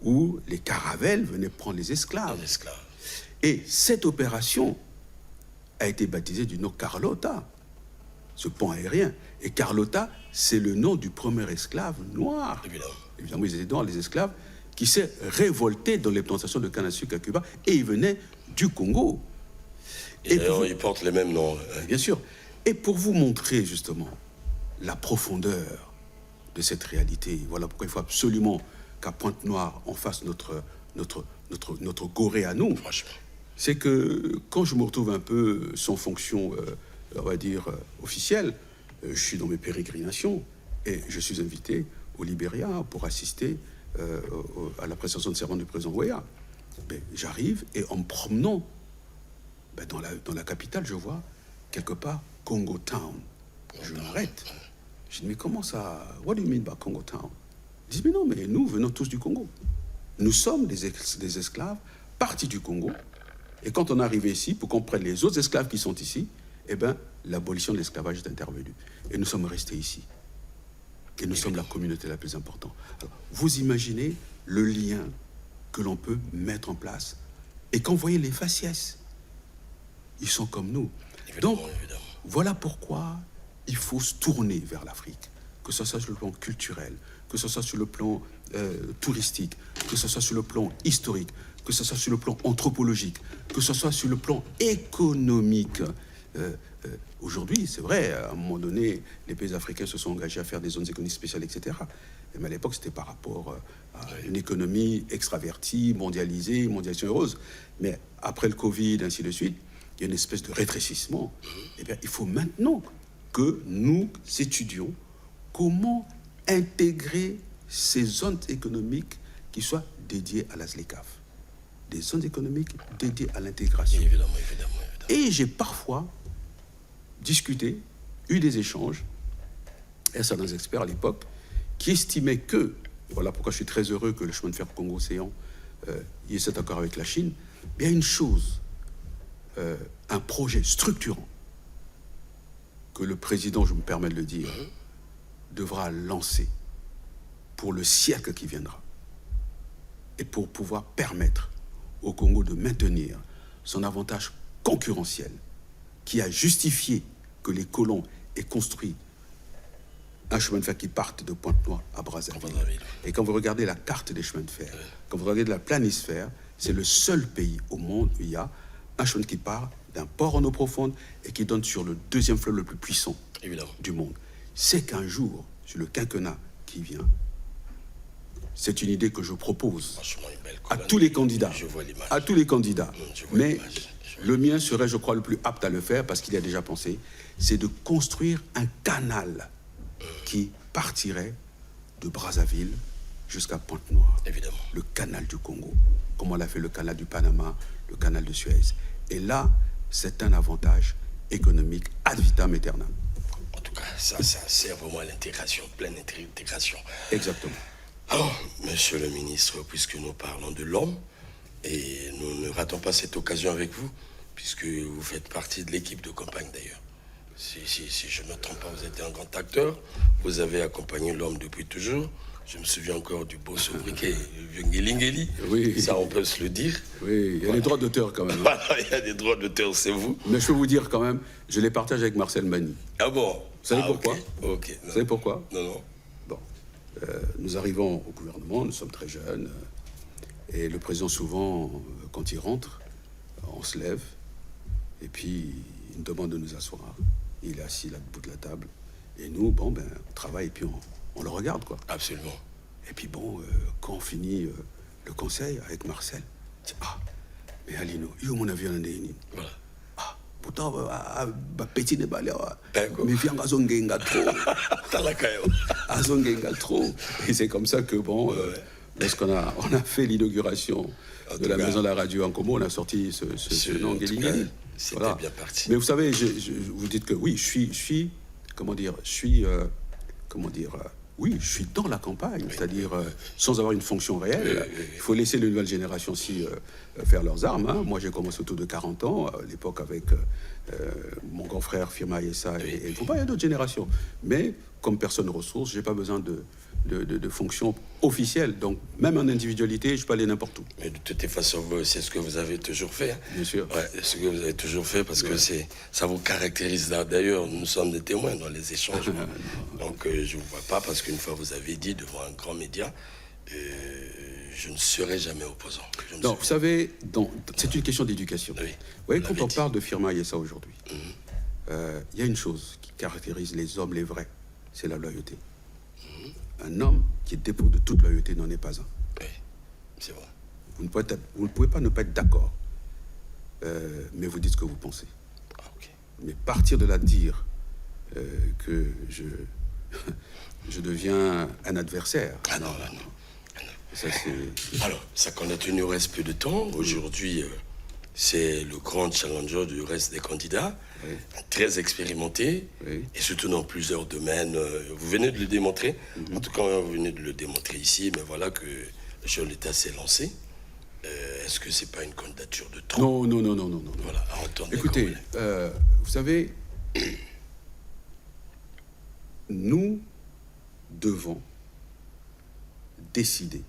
où les caravelles venaient prendre les esclaves. Et cette opération a été baptisée du nom Carlota, ce pont aérien. Et Carlota, c'est le nom du premier esclave noir. Évidemment, ils étaient dans les esclaves qui s'est révolté dans les plantations de canne à sucre à Cuba, et ils venaient du Congo. Et d'ailleurs, ils portent les mêmes noms. Bien sûr. Et pour vous montrer justement la profondeur de cette réalité, voilà pourquoi il faut absolument qu'à Pointe-Noire, on fasse notre Gorée à nous. C'est que quand je me retrouve un peu sans fonction, on va dire, officielle, je suis dans mes pérégrinations et je suis invité au Libéria pour assister à la prestation de serment du président Weah. J'arrive et en me promenant dans la capitale, je vois quelque part Congo Town. Je m'arrête. Je dis, mais comment ça? What do you mean by Congo Town? Ils disent, mais non, mais nous venons tous du Congo. Nous sommes des esclaves partis du Congo. Et quand on est arrivé ici, pour qu'on prenne les autres esclaves qui sont ici, eh bien, l'abolition de l'esclavage est intervenue. Et nous sommes restés ici. Et nous sommes la communauté la plus importante. Alors, vous imaginez le lien que l'on peut mettre en place. Et quand vous voyez les faciès, ils sont comme nous. Donc, voilà pourquoi il faut se tourner vers l'Afrique, que ce soit sur le plan culturel, que ce soit sur le plan touristique, que ce soit sur le plan historique, que ce soit sur le plan anthropologique, que ce soit sur le plan économique. Aujourd'hui, c'est vrai, à un moment donné, les pays africains se sont engagés à faire des zones économiques spéciales, etc. Mais à l'époque, c'était par rapport à une économie extravertie, mondialisée, mondialisation heureuse. Mais après le Covid, ainsi de suite, il y a une espèce de rétrécissement. Eh bien, il faut maintenant que nous étudions comment intégrer ces zones économiques qui soient dédiées à la ZLECAf. Des zones économiques dédiées à l'intégration. Évidemment. Et j'ai parfois discuté, eu des échanges, et certains experts à l'époque, qui estimaient que, voilà pourquoi je suis très heureux que le chemin de fer Congo-Océan y ait cet accord avec la Chine, il y a une chose, un projet structurant que le président, je me permets de le dire, devra lancer pour le siècle qui viendra et pour pouvoir permettre au Congo de maintenir son avantage concurrentiel qui a justifié que les colons aient construit un chemin de fer qui parte de Pointe-Noire à Brazzaville. Et quand vous regardez la carte des chemins de fer, quand vous regardez la planisphère, c'est le seul pays au monde où il y a un chemin qui part d'un port en eau profonde et qui donne sur le deuxième fleuve le plus puissant du monde. C'est qu'un jour, sur le quinquennat qui vient, c'est une idée que je propose à tous les candidats. À tous les candidats. Mais le mien serait, je crois, le plus apte à le faire parce qu'il y a déjà pensé, c'est de construire un canal qui partirait de Brazzaville jusqu'à Pointe-Noire. Évidemment. Le canal du Congo, comme on l'a fait le canal du Panama, le canal de Suez. Et là, c'est un avantage économique ad vitam aeternam. En tout cas, ça sert vraiment à l'intégration, pleine intégration. Exactement. Alors, monsieur le ministre, puisque nous parlons de l'homme, et nous ne ratons pas cette occasion avec vous, puisque vous faites partie de l'équipe de campagne d'ailleurs. Si je ne me trompe pas, vous êtes un grand acteur. Vous avez accompagné l'homme depuis toujours. Je me souviens encore du beau sobriquet, Ngeli. Oui. Ça, on peut se le dire. Oui, il y a des droits d'auteur quand même. Voilà, il y a des droits d'auteur, c'est vous. Mais je peux vous dire quand même, je les partage avec Marcel Mani. Ah bon? Vous savez pourquoi? Ok. Vous savez pourquoi? Non. Bon, nous arrivons au gouvernement, nous sommes très jeunes, et le président souvent, quand il rentre, on se lève, et puis il nous demande de nous asseoir. Il est assis là, au bout de la table, et nous, bon, ben, on travaille, et puis on le regarde, quoi. Absolument. Et puis bon, quand on finit le conseil avec Marcel, on dit, ah, mais Alino, il y a mon avis en Indéni. Voilà. Ah, pourtant, petit ne balé, D'accord. mais viens à Zongenga trop. À Zongenga trop. Et c'est comme ça que, bon, lorsqu'on on a fait l'inauguration de la maison de la radio en Como, on a sorti ce nom, Ngeli. C'était bien parti. Mais vous savez, vous dites que oui, je suis oui, je suis dans la campagne, c'est-à-dire sans avoir une fonction réelle. Il faut laisser les nouvelles générations aussi faire leurs armes. Hein. Moi, j'ai commencé autour de 40 ans, à l'époque avec mon grand frère Firma Yessa, et il ne faut pas, il y a d'autres générations. Mais comme personne ressource, je n'ai pas besoin de fonction officielle. Donc, même en individualité, je peux aller n'importe où. Mais de toutes les façons, c'est ce que vous avez toujours fait. Hein. Bien sûr. Ouais, c'est ce que vous avez toujours fait parce que ça vous caractérise. D'ailleurs, nous sommes des témoins dans les échanges. Donc, je ne vous vois pas parce qu'une fois, vous avez dit devant un grand média, je ne serai jamais opposant. Non, vous savez, c'est une question d'éducation. Oui, vous voyez, quand on parle de Firma Yessa aujourd'hui, il y a une chose qui caractérise les hommes, les vrais, c'est la loyauté. Un homme qui est dépourvu de toute loyauté n'en est pas un. Oui, c'est vrai. Vous ne pouvez pas ne pas être d'accord, mais vous dites ce que vous pensez. Ah, okay. Mais partir de là dire que je deviens un adversaire. Ah non. Ça, c'est... Alors, ça qu'on a tenu, il reste peu de temps. Aujourd'hui, c'est le grand challenger du reste des candidats, très expérimenté, et surtout dans plusieurs domaines. Vous venez de le démontrer. En tout cas, vous venez de le démontrer ici, mais voilà que le chef de l'État s'est lancé. Est-ce que c'est pas une candidature de trop? Non. Voilà, à entendre. Écoutez, vous savez, nous devons décider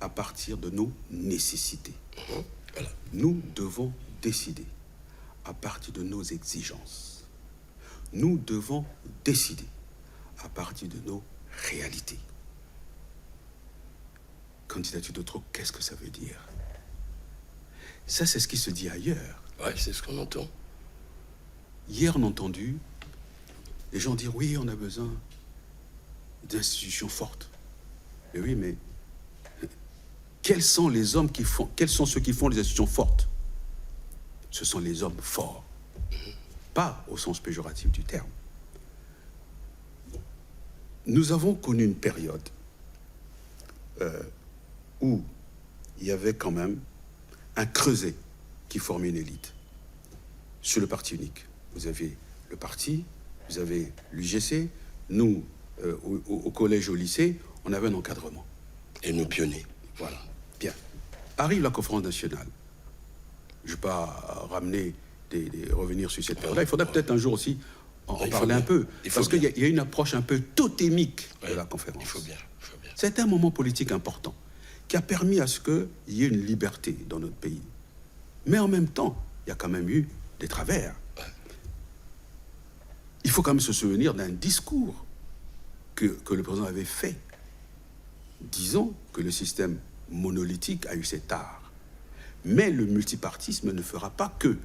à partir de nos nécessités. Voilà. Nous devons décider à partir de nos exigences. Nous devons décider à partir de nos réalités. Candidature de trop, qu'est-ce que ça veut dire? Ça, c'est ce qui se dit ailleurs. Oui, c'est ce qu'on entend. Hier, on a entendu les gens dire, oui, on a besoin d'institutions fortes. Mais oui, mais quels sont les hommes quels sont ceux qui font les institutions fortes? Ce sont les hommes forts, pas au sens péjoratif du terme. Nous avons connu une période où il y avait quand même un creuset qui formait une élite sur le parti unique. Vous avez le parti, vous avez l'UGC, nous, au collège, au lycée, on avait un encadrement. Et nos pionniers. Voilà. Bien. Arrive la conférence nationale. Je ne vais pas ramener, revenir sur cette période-là. Il faudrait peut-être un jour aussi en parler un peu. Parce qu'il y a une approche un peu totémique de la conférence. Il faut bien. C'est un moment politique important qui a permis à ce qu'il y ait une liberté dans notre pays. Mais en même temps, il y a quand même eu des travers. Il faut quand même se souvenir d'un discours que le président avait fait, disant que le système monolithique a eu cet art. Mais le multipartisme ne fera pas que,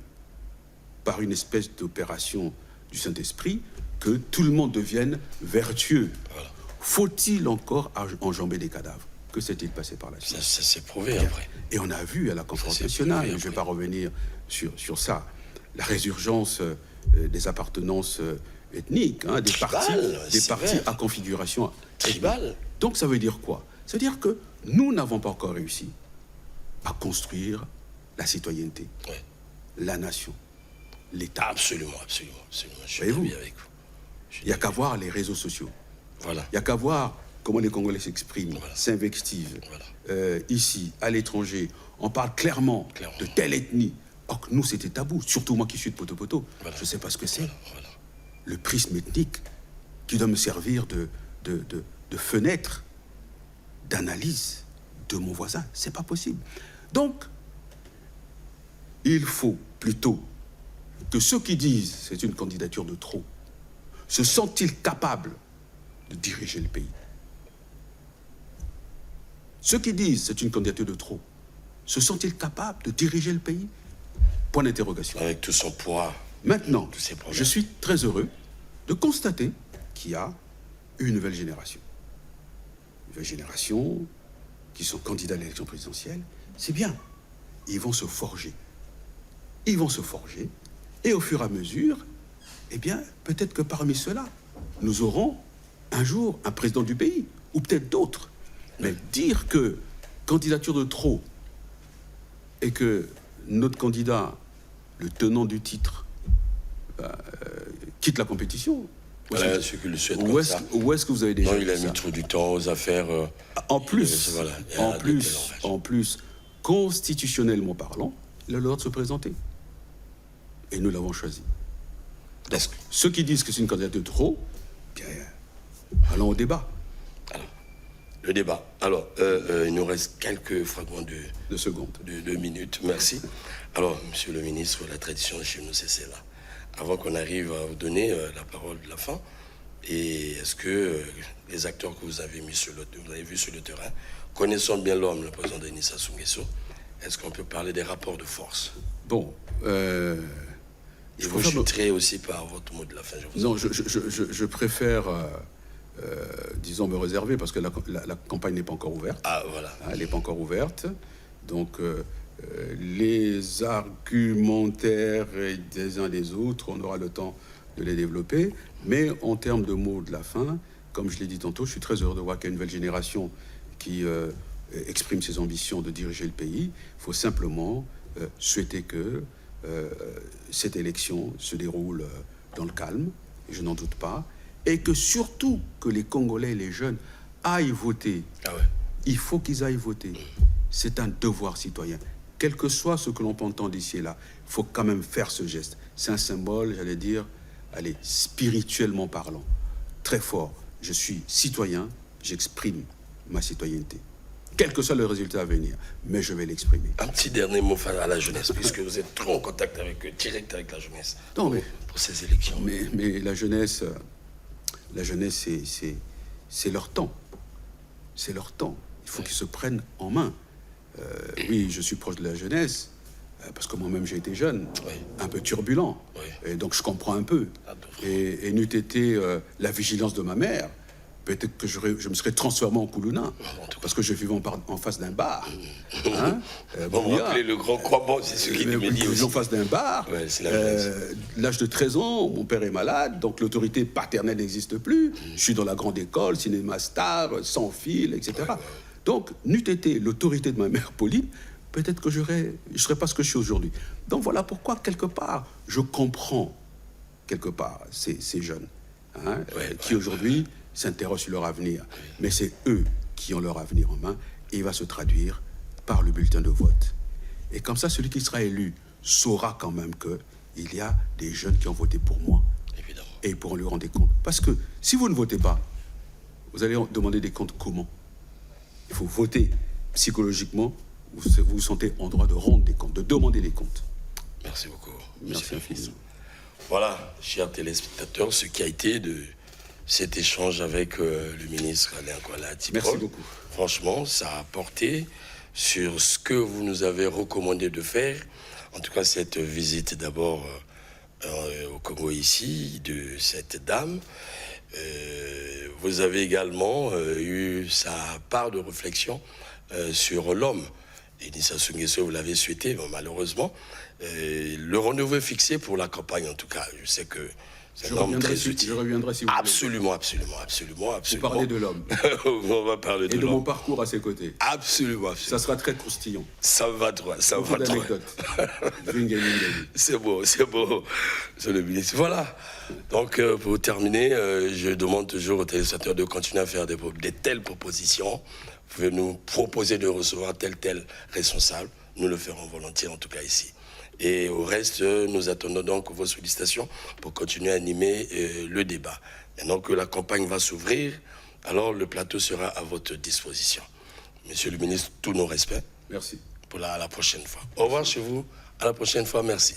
par une espèce d'opération du Saint-Esprit, que tout le monde devienne vertueux. Voilà. Faut-il encore enjamber des cadavres? Que s'est-il passé par la suite? Ça s'est prouvé après. Et on a vu à la conférence nationale, je ne vais pas revenir sur ça, la résurgence des appartenances ethniques, hein, des partis à configuration tribale. Donc ça veut dire quoi? Ça veut dire que nous n'avons pas encore réussi à construire la citoyenneté, la nation, l'État. Absolument. Je suis d'accord avec vous. Il n'y a qu'à voir les réseaux sociaux. Voilà. Il n'y a qu'à voir comment les Congolais s'expriment, s'invectivent. Ici, à l'étranger, on parle clairement de telle ethnie Or que nous, c'était tabou. Surtout moi qui suis de Poto-Poto. Voilà. Je ne sais pas ce que c'est. Voilà. Le prisme ethnique qui doit me servir de fenêtre d'analyse de mon voisin. C'est pas possible. Donc, il faut plutôt que ceux qui disent c'est une candidature de trop se sentent-ils capables de diriger le pays? Ceux qui disent c'est une candidature de trop se sentent-ils capables de diriger le pays? Point d'interrogation. Avec tout son poids. Maintenant, Tous ces problèmes. je suis très heureux de constater qu'il y a une nouvelle génération. Une nouvelle génération qui sont candidats à l'élection présidentielle. C'est bien. Ils vont se forger. Ils vont se forger. Et au fur et à mesure, eh bien, peut-être que parmi ceux-là, nous aurons un jour un président du pays, ou peut-être d'autres. Mais dire que candidature de trop et que notre candidat, le tenant du titre, quitte la compétition. Voilà, ceux qui le souhaitent Où comme est-ce ça. que vous avez déjà Non, il a vu mis ça? trop du temps aux affaires. En plus, voilà, il y a de tels en plus, constitutionnellement parlant, il a le droit de se présenter. Et nous l'avons choisi. Donc, Est-ce que- ceux qui disent que c'est une candidature de trop, bien, allons au débat Le débat. Alors, il nous reste quelques fragments de secondes. de 2 minutes. Merci. Alors, monsieur le ministre, la tradition chez nous, c'est celle-là. Avant qu'on arrive à vous donner la parole de la fin, et est-ce que les acteurs que vous avez vus sur le terrain, connaissant bien l'homme, le président Denis Sassou Nguesso, est-ce qu'on peut parler des rapports de force? Bon, Et vous chuterez aussi par votre mot de la fin. non, je préfère, disons, me réserver parce que la campagne n'est pas encore ouverte. Ah, voilà. Elle n'est pas encore ouverte. Donc, les argumentaires des uns des autres, on aura le temps de les développer. Mais en termes de mots de la fin, comme je l'ai dit tantôt, je suis très heureux de voir qu'il y a une nouvelle génération qui exprime ses ambitions de diriger le pays. Il faut simplement souhaiter que cette élection se déroule dans le calme, et je n'en doute pas, et que surtout que les Congolais et les jeunes aillent voter. Ah ouais. Il faut qu'ils aillent voter. C'est un devoir citoyen. Quel que soit ce que l'on peut entendre ici et là, il faut quand même faire ce geste. C'est un symbole, j'allais dire, allez, spirituellement parlant, très fort. Je suis citoyen, j'exprime ma citoyenneté. Quel que soit le résultat à venir, mais je vais l'exprimer. Un petit dernier mot à la jeunesse, puisque vous êtes trop en contact avec eux, direct avec la jeunesse, Non, mais pour ces élections. Mais la jeunesse, c'est leur temps. C'est leur temps. Il faut qu'ils se prennent en main. Oui, je suis proche de la jeunesse, parce que moi-même j'ai été jeune, Oui. un peu turbulent. Oui. Et donc je comprends un peu. Ah, donc, Et n'eût été la vigilance de ma mère, peut-être que je me serais transformé en Koulouna, en tout cas. parce que je vivais en face d'un bar. Hein, Vous me rappelez le grand croix-bon, c'est ce qui me dit aussi. en face d'un bar. Ouais, c'est la jeunesse. L'âge de 13 ans, mon père est malade, donc l'autorité paternelle n'existe plus. Je suis dans la grande école, cinéma star, sans fil, etc. Donc, n'eût été l'autorité de ma mère Pauline, peut-être que je ne serais pas ce que je suis aujourd'hui. Donc voilà pourquoi, quelque part, je comprends, quelque part, ces jeunes qui aujourd'hui s'interrogent sur leur avenir. Mais c'est eux qui ont leur avenir en main, et il va se traduire par le bulletin de vote. Et comme ça, celui qui sera élu saura quand même qu'il y a des jeunes qui ont voté pour moi. Évidemment. Et ils pourront lui rendre des comptes. Parce que si vous ne votez pas, vous allez demander des comptes comment? Il faut voter psychologiquement. Vous vous sentez en droit de rendre des comptes, de demander des comptes. Merci beaucoup. Merci monsieur le infiniment. ministre. Voilà, chers téléspectateurs, ce qui a été de cet échange avec le ministre Alain Koala Tiprol. Merci beaucoup. Franchement, ça a porté sur ce que vous nous avez recommandé de faire. En tout cas, cette visite d'abord au Congo ici, de cette dame. Vous avez également eu sa part de réflexion sur l'homme. Denis Sassou Nguesso, vous l'avez souhaité, bon, malheureusement. Le rendez-vous est fixé pour la campagne, en tout cas. Je sais que c'est un homme très utile. Je reviendrai si vous voulez. Absolument. Vous parlez de l'homme On va parler et de de mon l'homme. parcours à ses côtés. Absolument. Ça sera très croustillant. Ça va droit, ça Beaucoup va droit. d'anecdotes. Vingali. C'est beau, monsieur le ministre. Voilà. Donc, pour terminer, je demande toujours aux téléspectateurs de continuer à faire des telles propositions. Vous pouvez nous proposer de recevoir tel responsable. Nous le ferons volontiers, en tout cas ici. Et au reste, nous attendons donc vos sollicitations pour continuer à animer le débat. Maintenant que la campagne va s'ouvrir, alors le plateau sera à votre disposition. Monsieur le ministre, tous nos respects. Merci. Pour la prochaine fois. Au revoir chez vous. À la prochaine fois. Merci.